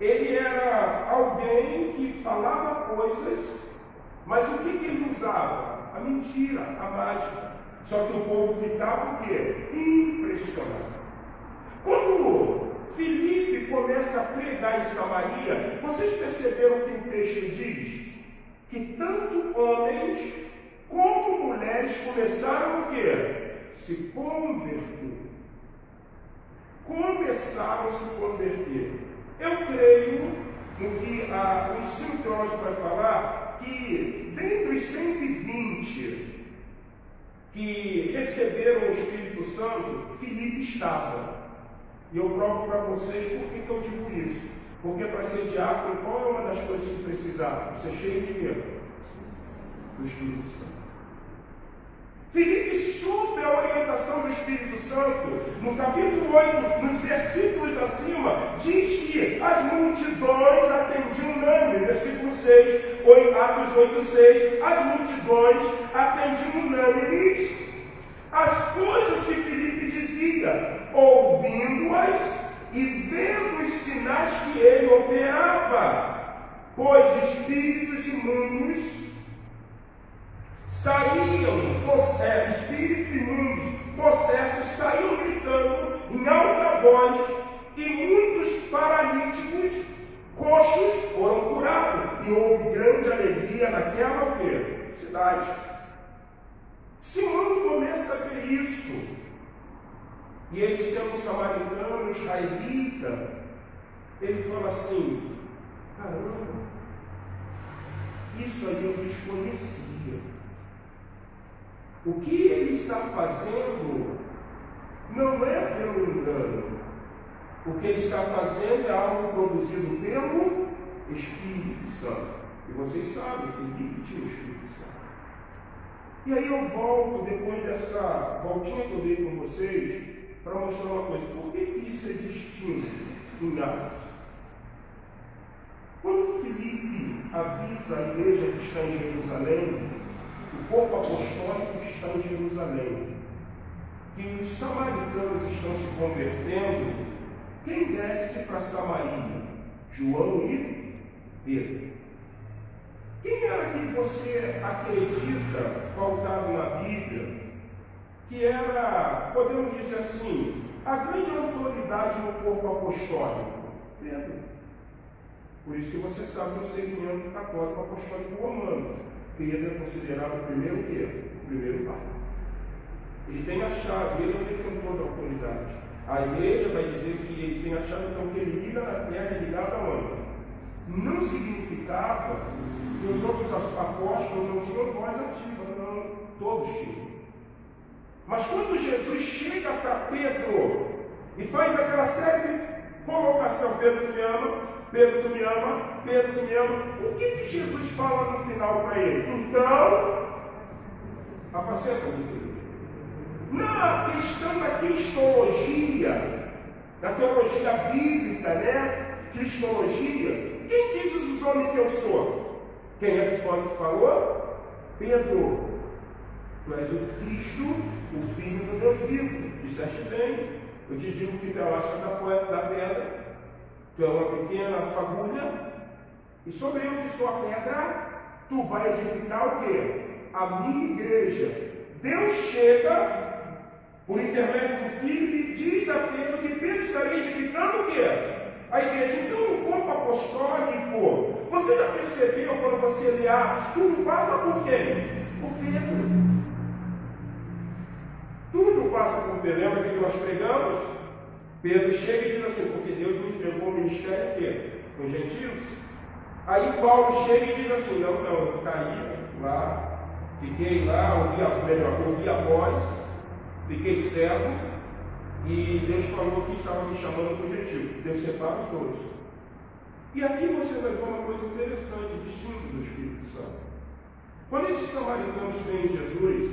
Ele era alguém que falava coisas, mas o que ele usava? A mentira, a mágica. Só que o povo ficava o quê? Impressionado. Quando Filipe começa a pregar em Samaria, vocês perceberam que o texto diz? Que tanto homens como mulheres começaram o quê? Se converter. Começaram a se converter. Eu creio no que o ensino teológico vai falar, que dentre os 120 que receberam o Espírito Santo, Filipe estava. E eu provo para vocês por que eu digo isso. Porque para ser diácono, qual é uma das coisas que precisava? Ser cheio de quê? Do Espírito Santo. Filipe soube a orientação do Espírito Santo. No capítulo 8, nos versículos acima, diz que as multidões atendiam unânime. Versículo 6, Atos 8, 6. As multidões atendiam unânimes as coisas que Filipe dizia, ouvindo-as e vendo os sinais que ele operava, pois espíritos imundos espíritos imundos, possessos, saíam gritando em alta voz, e muitos paralíticos, coxos, foram curados, e houve grande alegria naquela cidade. Simão começa a ver isso, e ele, sendo samaritano, israelita, ele fala assim: caramba, isso aí eu desconhecia. O que ele está fazendo não é pelo engano. O que ele está fazendo é algo produzido pelo Espírito Santo. E vocês sabem, Filipe tinha o Espírito Santo. E aí eu volto, depois dessa voltinha que eu dei com vocês, para mostrar uma coisa. Por que isso é distinto em Atos? Quando Filipe avisa a igreja que está em Jerusalém, o corpo apostólico que está em Jerusalém, que os samaritanos estão se convertendo, quem desce para Samaria? João e Pedro. Quem era que você acredita, pautado na Bíblia, que era, podemos dizer assim, a grande autoridade no corpo apostólico? Pedro. Por isso que você sabe no segmento católico apostólico romano, Pedro é considerado o primeiro quê? O primeiro papa. Ele tem a chave, ele não tem toda a autoridade. A igreja vai dizer que ele tem a chave, então que ele liga na terra, é ligado aonde? Não significava que os outros apóstolos não tinham voz ativa, não. todos tinham. Mas quando Jesus chega para Pedro e faz aquela série de colocação, Pedro tu me ama, Pedro tu me ama, Pedro tu me ama, o que Jesus fala no final para ele? Então, apacenta o filho. Na questão da cristologia, da teologia bíblica, né? Cristologia, quem diz os homens que eu sou? Quem é que foi que falou? Pedro. Tu és o Cristo, o Filho do Deus vivo. Disseste bem. Eu te digo que tu é a lasca da pedra. Tu é uma pequena fagulha. E sobre eu que sou a pedra, tu vai edificar o quê? A minha igreja. Deus chega, por intermédio do Filho, e diz a Pedro que Pedro estaria edificando o quê? A igreja. Então, no corpo apostólico, você já percebeu quando você lê Atos, tudo passa por quem? Por Pedro. Tudo passa por Pedro. Lembra que nós pregamos? Pedro chega e diz assim, porque Deus me entregou o ministério aqui, com os gentios. Aí Paulo chega e diz assim, não, eu caí lá, fiquei lá, ouvi a voz, fiquei cego, e Deus falou que estava me chamando para o gentio. Deus separa os dois. E aqui você vai ver uma coisa interessante, distinta do Espírito Santo. Quando esses samaritanos veem Jesus,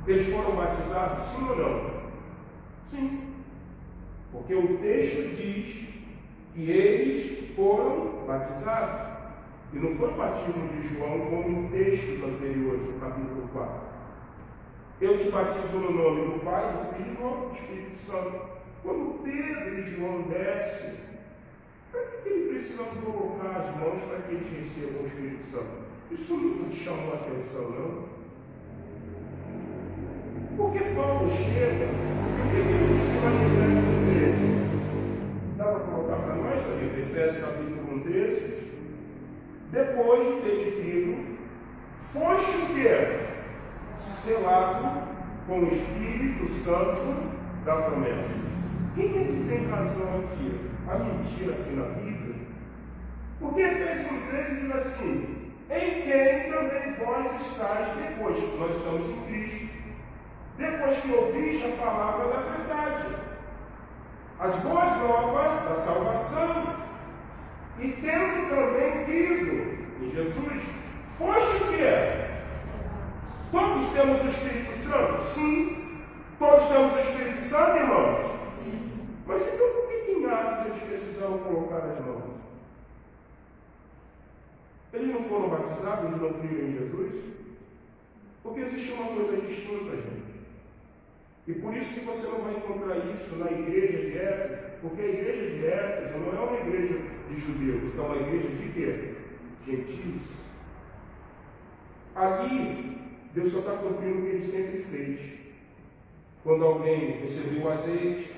eles foram batizados, sim ou não? Sim. Porque o texto diz que eles foram batizados. E não foi o batismo de João como em textos anteriores, no capítulo 4. Eu te batizo no nome do Pai, do Filho e do Espírito Santo. Quando Pedro e João descem, para que eles precisam colocar as mãos para que eles recebam o Espírito Santo? Isso nunca te chamou a atenção, não? Porque Paulo chega, e o que ele disse lá em Efésios 13? Dá para colocar para nós ali, Efésios capítulo 1, 13. Depois de ter dito, foste o quê? Selado com o Espírito Santo da promessa. Quem é que tem razão aqui? A mentira aqui na Bíblia? Porque Efésios 1,13 diz assim, em quem também vós estáis depois, nós estamos em Cristo, depois que ouviste a palavra da verdade, as boas novas da salvação, e tendo também crido em Jesus, foste o quê? Todos temos o Espírito Santo? Sim. Todos temos o Espírito Santo, irmãos? Sim. Mas então por que em Atos eles precisavam colocar as mãos? Eles não foram batizados, eles não criam em Jesus? Porque existe uma coisa distinta, gente. E por isso que você não vai encontrar isso na igreja de Éfeso, porque a igreja de Éfeso não é uma igreja de judeus, é uma igreja de quê? Gentios. Ali, Deus só está cumprindo o que ele sempre fez. Quando alguém recebia o azeite,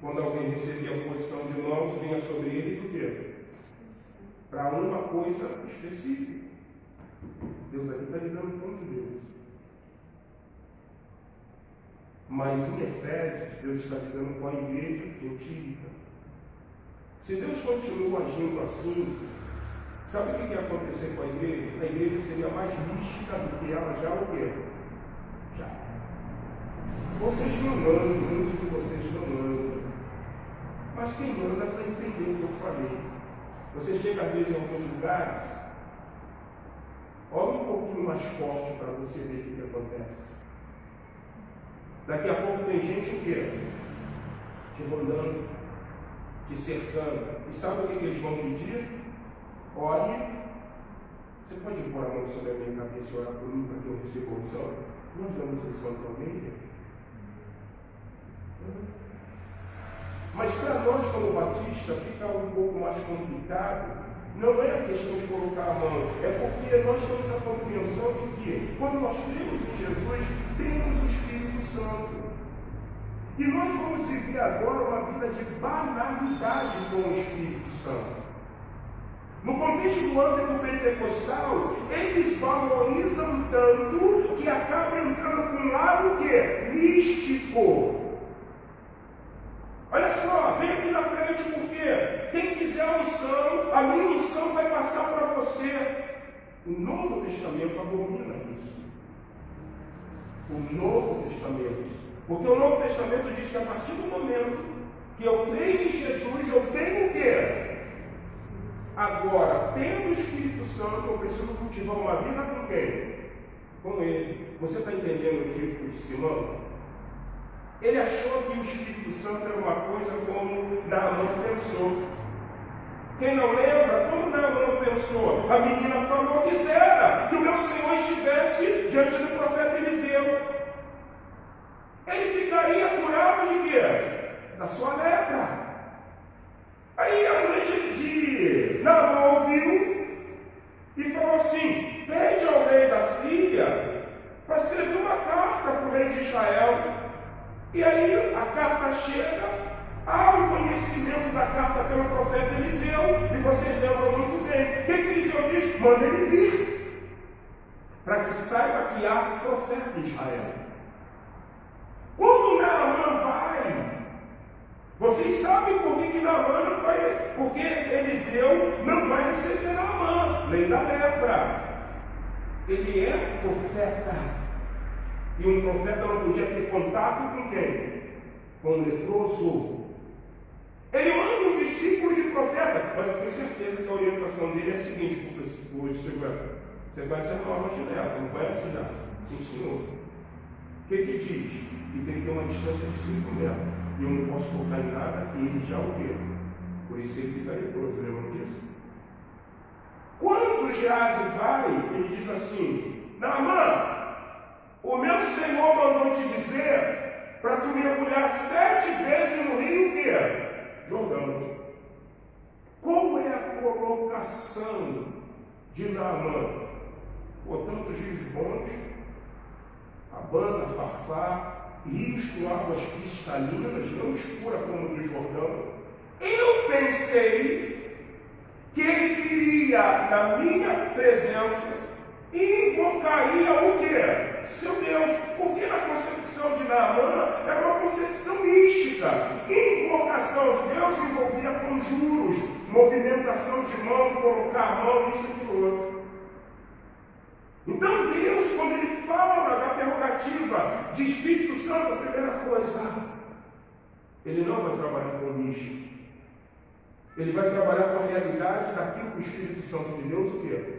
quando alguém recebia a posição de mãos, vinha sobre eles o quê? Para uma coisa específica. Deus aqui está lidando com os judeus. Mas em Efésios, Deus está lidando com a igreja gentílica. Se Deus continua agindo assim, sabe o que ia acontecer com a igreja? A igreja seria mais mística do que ela já o quê? Já. Vocês não mandam, muitos de vocês não mandam. Mas quem manda vai entender o que eu falei. Você chega às vezes em alguns lugares, olha um pouquinho mais forte para você ver o que acontece. Daqui a pouco tem gente o quê? Te rondando, te cercando. E sabe o que eles vão pedir? Olhe, você pode pôr a mão sobre a minha cabeça e orar por mim para que eu receba a unção? Nós damos unção também. Mas para nós, como batista, fica um pouco mais complicado. Não é a questão de colocar a mão, é porque nós temos a compreensão de que, quando nós cremos em Jesus, temos o Espírito Santo. E nós vamos viver agora uma vida de banalidade com o Espírito Santo. No contexto do âmbito pentecostal, eles valorizam tanto que acaba entrando com um lado que é místico. Olha só, vem aqui na frente porque quem quiser a unção, a minha unção vai passar para você. O Novo Testamento abomina isso. O Novo Testamento. Porque o Novo Testamento diz que a partir do momento que eu creio em Jesus, eu tenho o quê? Agora, tendo o Espírito Santo, eu preciso cultivar uma vida com quem? Com Ele. Você está entendendo o livro de Simão? Ele achou que o Espírito Santo era uma coisa como Naamã pensou. Quem não lembra, como Naamã pensou? A menina falou que quisera que o meu Senhor estivesse diante do profeta Eliseu. Ele ficaria curado de quê? Da sua lepra. Aí a mãe de Naamã ouviu e falou assim: pede ao rei da Síria para escrever uma carta para o rei de Israel. E aí a carta chega, há o conhecimento da carta pelo profeta Eliseu, e vocês lembram muito bem. O que Eliseu diz? Manda ele vir, para que saiba que há profeta em Israel. Quando Naamã vai, vocês sabem por que Naamã não vai, porque Eliseu não vai receber Naamã, lei da lepra. Ele é profeta. E um profeta não podia ter contato com quem? Com o leproso. Ele manda um discípulo de profeta, mas eu tenho certeza que a orientação dele é a seguinte: você conhece a norma de Nela, não conhece já? Sim, senhor. O que diz? Que tem que ter uma distância de 5 metros. E eu não posso tocar em nada, e ele já o vê. Por isso ele fica leproso, lembram disso? Quando Geazi vai, ele diz assim: Naamã, o meu Senhor mandou te dizer para tu mergulhar 7 vezes no rio Jordão. Qual é a colocação de Naamã? Tantos rios bons, Abana, Farfá, rios com águas cristalinas, não escura como o do Jordão. Eu pensei que ele viria na minha presença e invocaria o quê? Seu Deus, porque na concepção de Naamã era uma concepção mística. Invocação aos deuses envolvia conjuros, movimentação de mão, colocar a mão, isso e aquilo outro. Então Deus, quando Ele fala da prerrogativa de Espírito Santo, a primeira coisa, Ele não vai trabalhar com mística. Ele vai trabalhar com a realidade daquilo que o Espírito Santo de Deus o quê?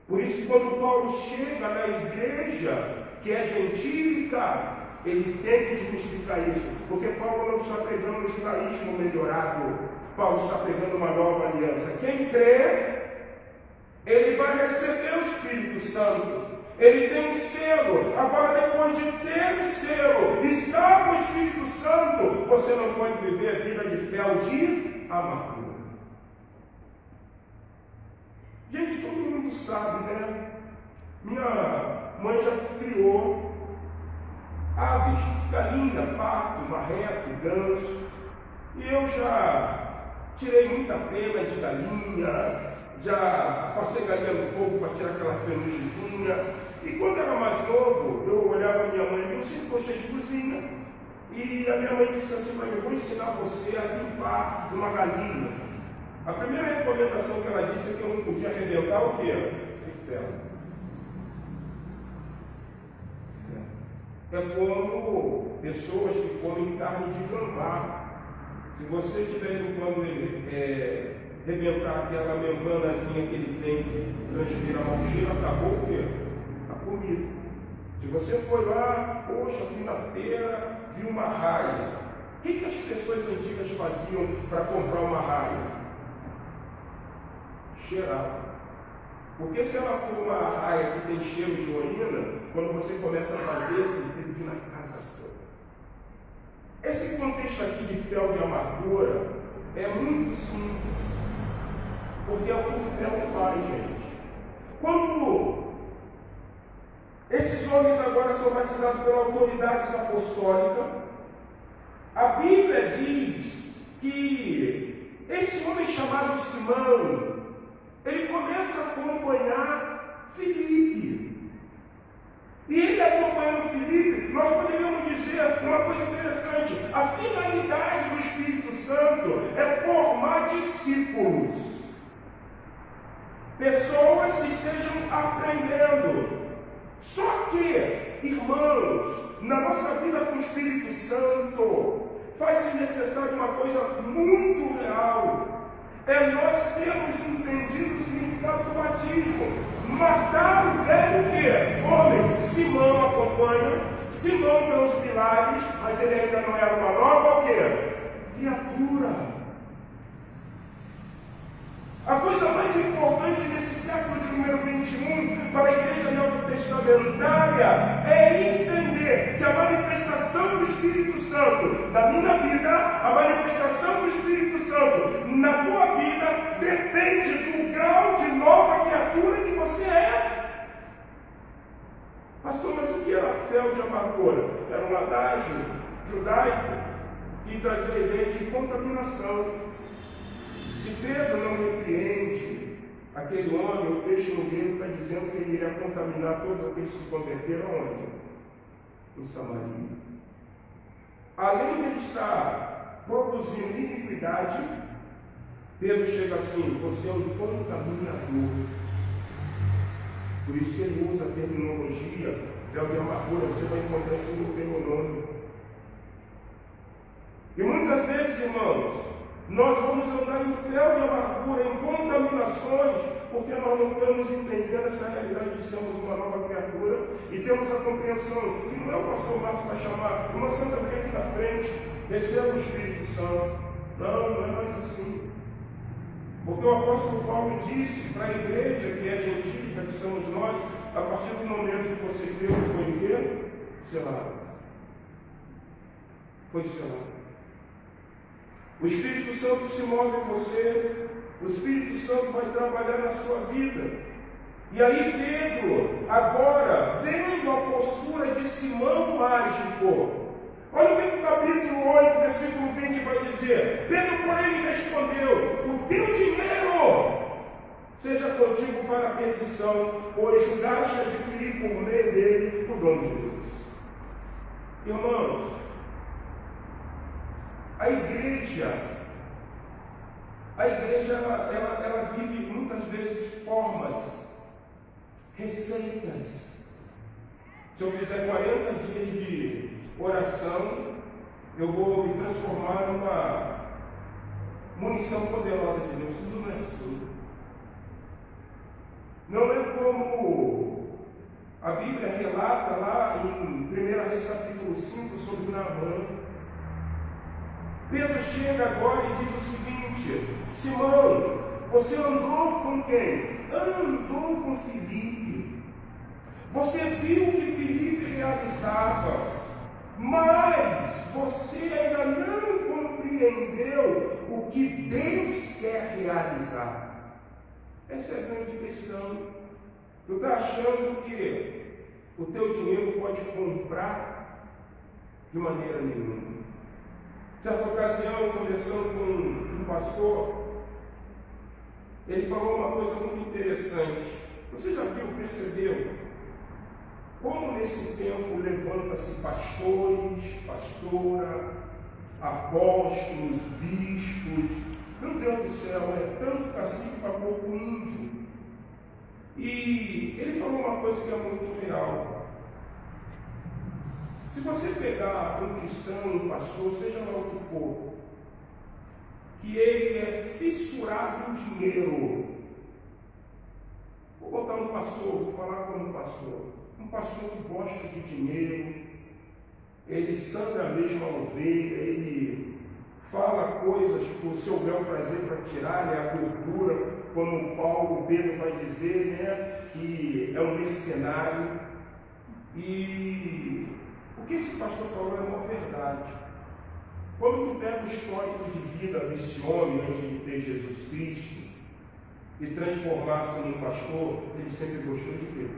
Por isso, quando Paulo chega na igreja que é gentílica, ele tem que desmistificar isso, porque Paulo não está pregando o judaísmo melhorado, Paulo está pregando uma nova aliança. Quem crê, ele vai receber o Espírito Santo, ele tem um selo. Agora, depois de ter o selo, estar com o Espírito Santo, você não pode viver a vida de fé ou de amargura. Gente, todo mundo sabe, né? Minha mãe já criou aves, galinha, pato, marreco, ganso. E eu já tirei muita pena de galinha, já passei galinha no fogo para tirar aquela penugezinha. E quando eu era mais novo, eu olhava a minha mãe e eu sempre gostei de cozinha. E a minha mãe disse assim para mim: eu vou ensinar você a limpar uma galinha. A primeira recomendação que ela disse é que eu não podia arrebentar o quê? O ferro. É como pessoas que comem carne de gambá. Se você estiver tentando arrebentar aquela membranazinha que ele tem que transpira a algema, acabou o quê? A comida. Se você foi lá, poxa, fui na feira, vi uma raia. O que as pessoas antigas faziam para comprar uma raia? Cheirar. Porque se ela for uma raia que tem cheiro de urina, quando você começa a fazer, tem que ir na casa toda. Esse contexto aqui de fel de amargura é muito simples. Porque é o que o fel faz, gente. Quando esses homens agora são batizados pela autoridade apostólica, a Bíblia diz que esse homem chamado Simão, ele começa a acompanhar Filipe. E ele acompanhando Filipe, nós poderíamos dizer uma coisa interessante: a finalidade do Espírito Santo é formar discípulos, pessoas que estejam aprendendo. Só que, irmãos, na nossa vida com o Espírito Santo, faz-se necessário uma coisa muito real. É nós termos entendido o significado do batismo. Matar o velho quê? Homem. Simão acompanha, Simão pelos pilares, mas ele ainda não era uma nova o quê? Criatura. A coisa mais importante nesse século de número 21 para a igreja neotestamentária é entender que a manifestação do Espírito Santo na minha vida, a manifestação do Espírito Santo na tua vida, depende do grau de nova criatura que você é. Pastor, mas o que era fel de amargura? Era um adágio judaico que trazia a ideia de contaminação. Se Pedro não repreende aquele homem, o texto no grego está dizendo que ele iria contaminar todos aqueles que se converteram onde? Em Samaria. Além de ele estar produzindo iniquidade, Pedro chega assim: você é um contaminador. Por isso que ele usa a terminologia véu de amargura. Você vai encontrar isso no Deuteronômio. E muitas vezes, irmãos, nós vamos andar em fel de amargura, em contaminações, porque nós não estamos entendendo essa realidade de sermos uma nova criatura e temos a compreensão que não é o pastor Márcio para chamar uma santa vem aqui na frente, receba o Espírito Santo. Não é mais assim. Porque o apóstolo Paulo disse para a igreja que é gentílica, que somos nós, a partir do momento que você creu, foi o quê? Selado. Foi selado. O Espírito Santo se move em você, o Espírito Santo vai trabalhar na sua vida. E aí Pedro, agora, vendo a postura de Simão mágico, olha o que o capítulo 8, versículo 20 vai dizer. Pedro, porém, lhe respondeu: o teu dinheiro seja contigo para a perdição, pois julgaste adquirir por meio dele o dom de Deus. Irmãos, a igreja ela vive muitas vezes formas, receitas. Se eu fizer 40 dias de oração, eu vou me transformar numa munição poderosa de Deus. Tudo não é assim. Não é como a Bíblia relata lá em 1 Reis capítulo 5 sobre Naamã. Pedro chega agora e diz o seguinte: Simão, você andou com quem? Andou com Filipe. Você viu o que Filipe realizava, mas você ainda não compreendeu o que Deus quer realizar. Essa é a grande questão. Tu está achando que o teu dinheiro pode comprar? De maneira nenhuma. Certa ocasião, conversando com um pastor, ele falou uma coisa muito interessante. Você já viu, percebeu, como nesse tempo levanta-se pastores, pastora, apóstolos, bispos? Meu Deus do céu, é tanto cacique para pouco índio. E ele falou uma coisa que é muito real. Se você pegar um cristão, um pastor, seja lá o que for, que ele é fissurado em dinheiro, vou botar um pastor, vou falar como um pastor que gosta de dinheiro, ele sangra mesmo a ovelha, ele fala coisas que o seu bel prazer para tirar, né, a gordura, como Paulo, Pedro vai dizer, né, que é um mercenário. E o que esse pastor falou é uma verdade. Quando tu pega o histórico de vida desse homem antes de ter Jesus Cristo e transformar-se num pastor, ele sempre gostou de quê?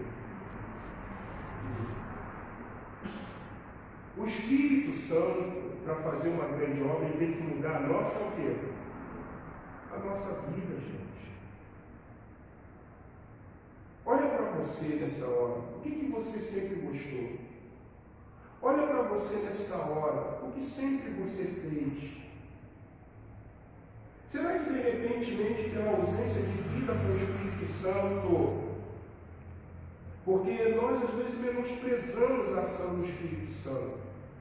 O Espírito Santo, para fazer uma grande obra, ele tem que mudar a nossa o quê? A nossa vida, gente. Olha para você nessa hora. O que você sempre gostou? Olha para você nesta hora. O que sempre você fez? Será que de repente, pela ausência de vida com o Espírito Santo, Porque nós, às vezes, menosprezamos a ação do Espírito Santo.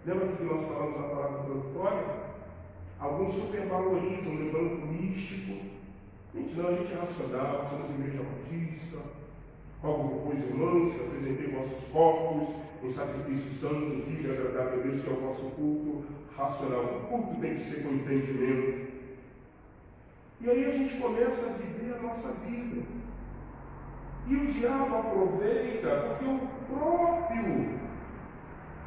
Lembra que nós falamos na palavra introdutória? Alguns supervalorizam, levando o místico. Gente, não, a gente é racional, somos igreja batista. Rogo, pois, irmãos, que apresentei vossos corpos em sacrifício santo, vivo e agradável a Deus, que é o vosso culto racional. O culto tem que ser com entendimento. E aí a gente começa a viver a nossa vida. E o diabo aproveita, porque o próprio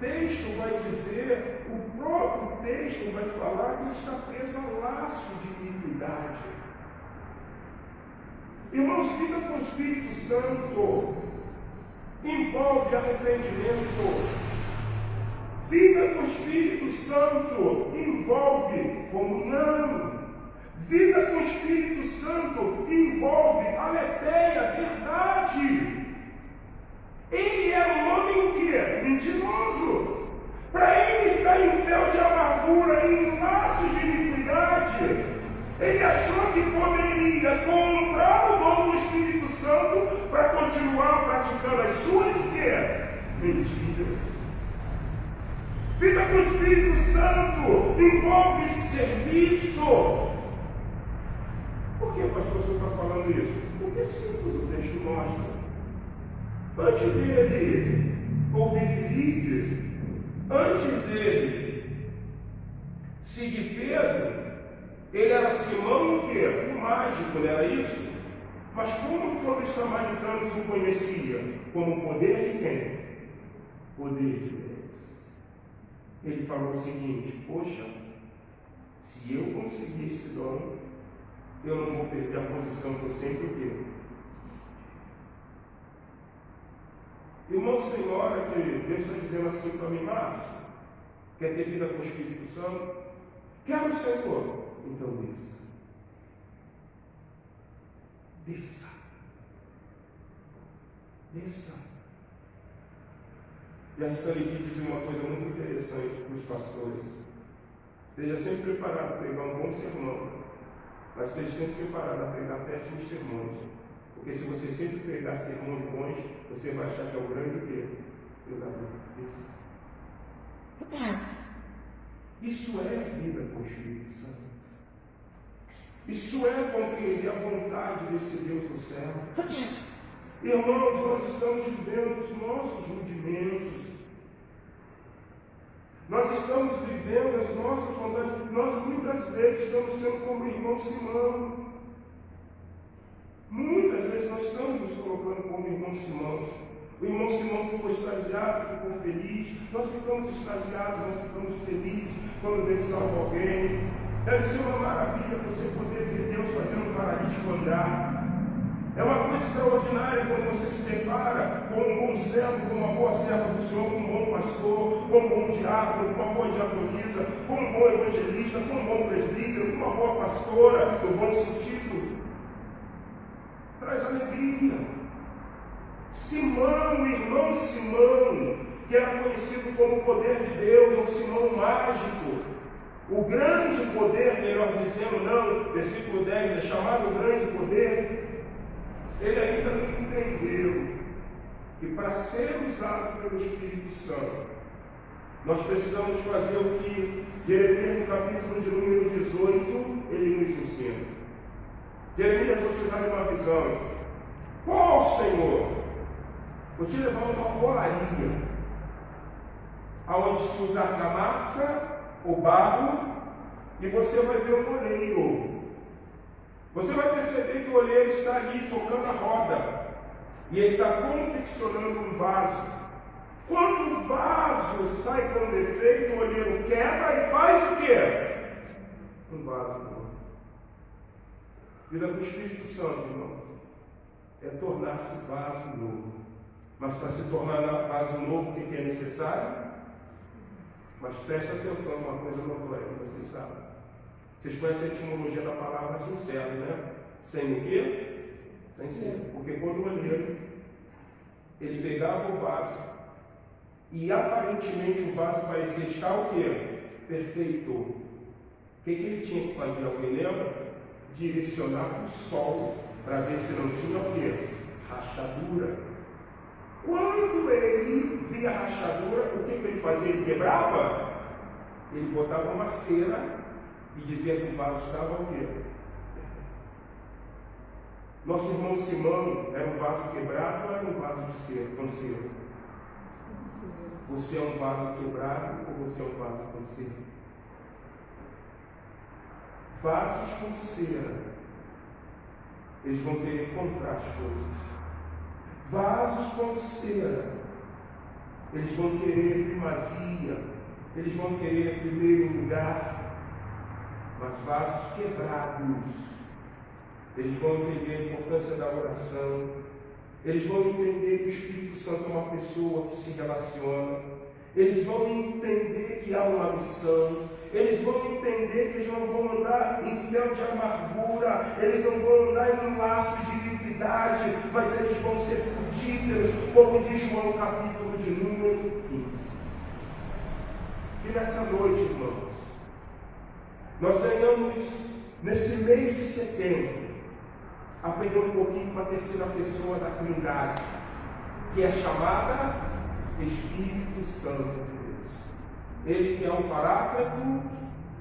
texto vai dizer, o próprio texto vai falar que ele está preso a laço de iniquidade. Irmãos, vida com o Espírito Santo envolve arrependimento. Vida com o Espírito Santo envolve comunhão. Vida com o Espírito Santo envolve aletheia, verdade. Ele era um homem o quê? Mentiroso. Para ele estar em fel de amargura, em laços de iniquidade, ele achou que poderia comprar o dom do Espírito Santo para continuar praticando as suas mentiras. Vida com o Espírito Santo envolve serviço. Por que, pastor, o senhor está falando isso? Porque simples o texto mostra. Antes dele ouvir Filipe, antes dele seguir Pedro, ele era Simão o quê? O mágico, não era isso? Mas como todos os samaritanos o conheciam? Como o poder de quem? Poder de Deus. Ele falou o seguinte: poxa, se eu conseguir esse dom, eu não vou perder a posição que eu sempre tenho. Irmão, senhora, que Deus está dizendo assim para mim, Márcio, quer ter vida com o Espírito Santo? Quero, Senhor. Então desça. Desça. Desça. E a Stanley diz uma coisa muito interessante para os pastores. Esteja sempre preparado para pregar um bom sermão, mas esteja sempre preparado a pregar péssimos sermões. Porque se você sempre pregar sermões bons, você vai achar que é o grande pregador. Isso é vida com o Espírito Santo. Isso é compreender a vontade desse Deus do céu. Irmãos, nós estamos vivendo os nossos rudimentos. Nós estamos vivendo as nossas vontades. Nós muitas vezes estamos sendo como o irmão Simão. Muitas vezes nós estamos nos colocando como o irmão Simão. O irmão Simão ficou extasiado, ficou feliz. Nós ficamos extasiados, nós ficamos felizes quando Deus salva alguém. Deve ser uma maravilha você poder ver Deus fazendo um paralítico andar. É uma coisa extraordinária quando você se depara com um bom servo, com uma boa serva do Senhor, com um bom pastor, com um bom diácono, com uma boa diaconisa, com um bom evangelista, com um bom presbítero, com uma boa pastora, no bom sentido. Traz alegria. Simão, o irmão Simão, que era conhecido como o poder de Deus, ou Simão mágico, o grande poder, melhor dizendo, não, versículo 10, é chamado grande poder. Ele ainda não entendeu que para ser usado pelo Espírito Santo, nós precisamos fazer o que Jeremias, no capítulo de número 18, ele nos ensina. Jeremias, vou te dar uma visão. Qual, Senhor? Vou te levar uma polaria, aonde se usa a massa, o barro, e você vai ver o oleiro. Você vai perceber que o oleiro está ali tocando a roda, e ele está confeccionando um vaso. Quando o vaso sai com defeito, o oleiro quebra e faz o quê? Um vaso novo. Vida do Espírito Santo, irmão, é tornar-se vaso novo. Mas para se tornar vaso novo, o que é necessário? Mas preste atenção, uma coisa notória, vocês sabem. Vocês conhecem a etimologia da palavra sincero, né? Sem o quê? Sem ser. Porque quando o oleiro, ele pegava o vaso, e aparentemente o vaso parecia estar o quê? Perfeito. O que ele tinha que fazer? Alguém lembra? Direcionar para o sol, para ver se não tinha o quê? Rachadura. Quando ele via a rachadura, o que ele fazia? Ele quebrava? Ele botava uma cera e dizia que o vaso estava o quê? Nosso irmão Simão era um vaso quebrado ou era um vaso de cera, com cera? Você é um vaso quebrado ou você é um vaso com cera? Vasos com cera, eles vão querer encontrar as coisas. Vasos com cera, eles vão querer primazia, eles vão querer primeiro lugar. Mas vasos quebrados, eles vão entender a importância da oração, eles vão entender que o Espírito Santo é uma pessoa que se relaciona, eles vão entender que há uma missão, eles vão entender que eles não vão andar em fel de amargura, eles não vão andar em um laço de iniquidade, mas eles vão ser frutíferos, como diz João capítulo de número 15. E nessa noite, irmãos, nós ganhamos, nesse mês de setembro, aprender um pouquinho com a terceira pessoa da Trindade, que é chamada Espírito Santo de Deus. Ele que é o Paráclito,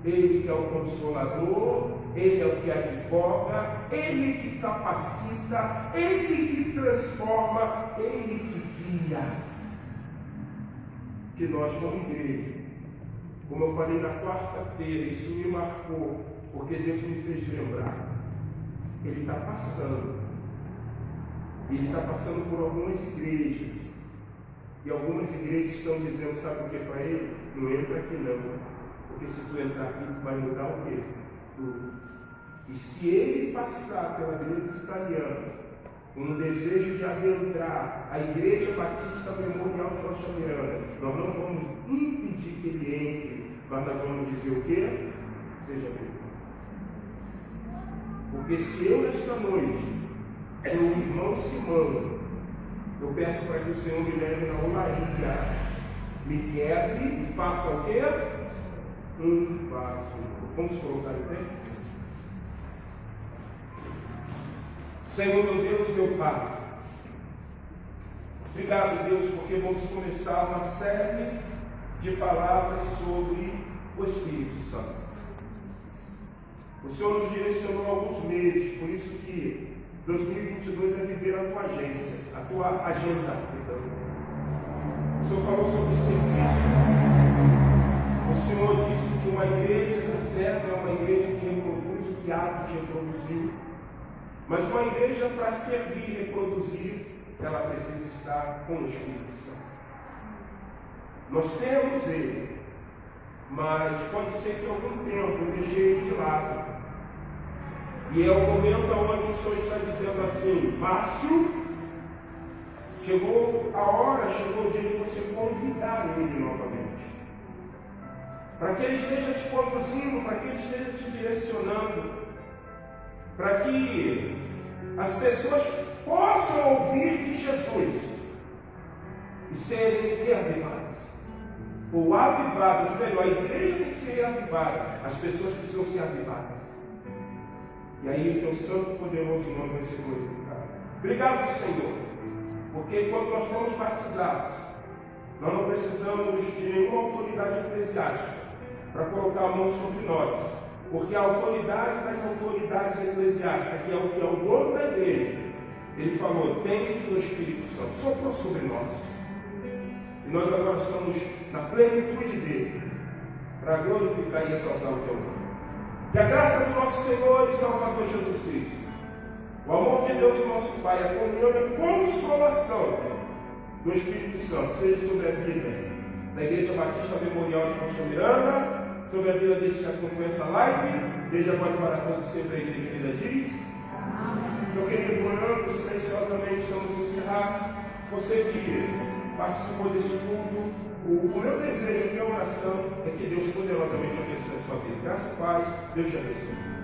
Ele que é o Consolador, Ele é o que advoga, Ele que capacita, Ele que transforma, Ele que guia. Que nós, como igreja, como eu falei na quarta-feira, isso me marcou, porque Deus me fez lembrar. Ele está passando. Ele está passando por algumas igrejas. E algumas igrejas estão dizendo, sabe o que para ele? Não entra aqui não. Porque se tu entrar aqui, tu vai mudar o quê? Tudo. E se ele passar pela igreja italiana, com um desejo de adentrar a Igreja Batista Memorial de Rocha Miranda, nós não vamos impedir que ele entre, mas nós vamos dizer o quê? Seja bem. Porque se eu, nesta noite, sou o irmão Simão, eu peço para que o Senhor me leve na olaria, me quebre e faça o quê? Um vaso. Vamos colocar em pé? Senhor, meu Deus e meu Pai, obrigado, Deus, porque vamos começar uma série de palavras sobre o Espírito Santo. O Senhor nos direcionou há alguns meses, por isso que 2022 é viver a tua agência, a tua agenda. O Senhor falou sobre serviço. O Senhor disse que uma igreja que serve é uma igreja que reproduz o que há de reproduzir. Mas uma igreja, para servir e reproduzir, ela precisa estar com o Espírito Santo. Nós temos ele, mas pode ser que algum tempo eu deixei ele de lado. E é o momento onde o Senhor está dizendo assim: Márcio, chegou a hora, chegou o dia de você convidar ele novamente. Para que ele esteja te conduzindo, para que ele esteja te direcionando. Para que as pessoas possam ouvir de Jesus e serem reavivadas, ou avivadas, melhor, a igreja tem que ser reavivada, as pessoas precisam ser avivadas, e aí o teu santo e poderoso nome vai ser glorificado. Obrigado, Senhor, porque quando nós fomos batizados, nós não precisamos de nenhuma autoridade eclesiástica para colocar a mão sobre nós. Porque a autoridade das autoridades eclesiásticas, que é o dono da igreja, ele falou: tendes o Espírito Santo, soprou sobre nós. E nós agora estamos na plenitude dele, para glorificar e exaltar o teu nome. Que a graça do nosso Senhor e Salvador Jesus Cristo, o amor de Deus, o nosso Pai, a comunhão e a consolação do Espírito Santo seja sobre a vida da Igreja Batista Memorial de Rocha Miranda, sobre a vida deste que acompanha essa live, desde agora e para todos sempre a igreja ainda diz. Meu querido, orando silenciosamente, estamos encerrados. Você que participou desse culto, o meu desejo, a minha oração é que Deus poderosamente abençoe a sua vida. Graças a Deus, Deus te abençoe.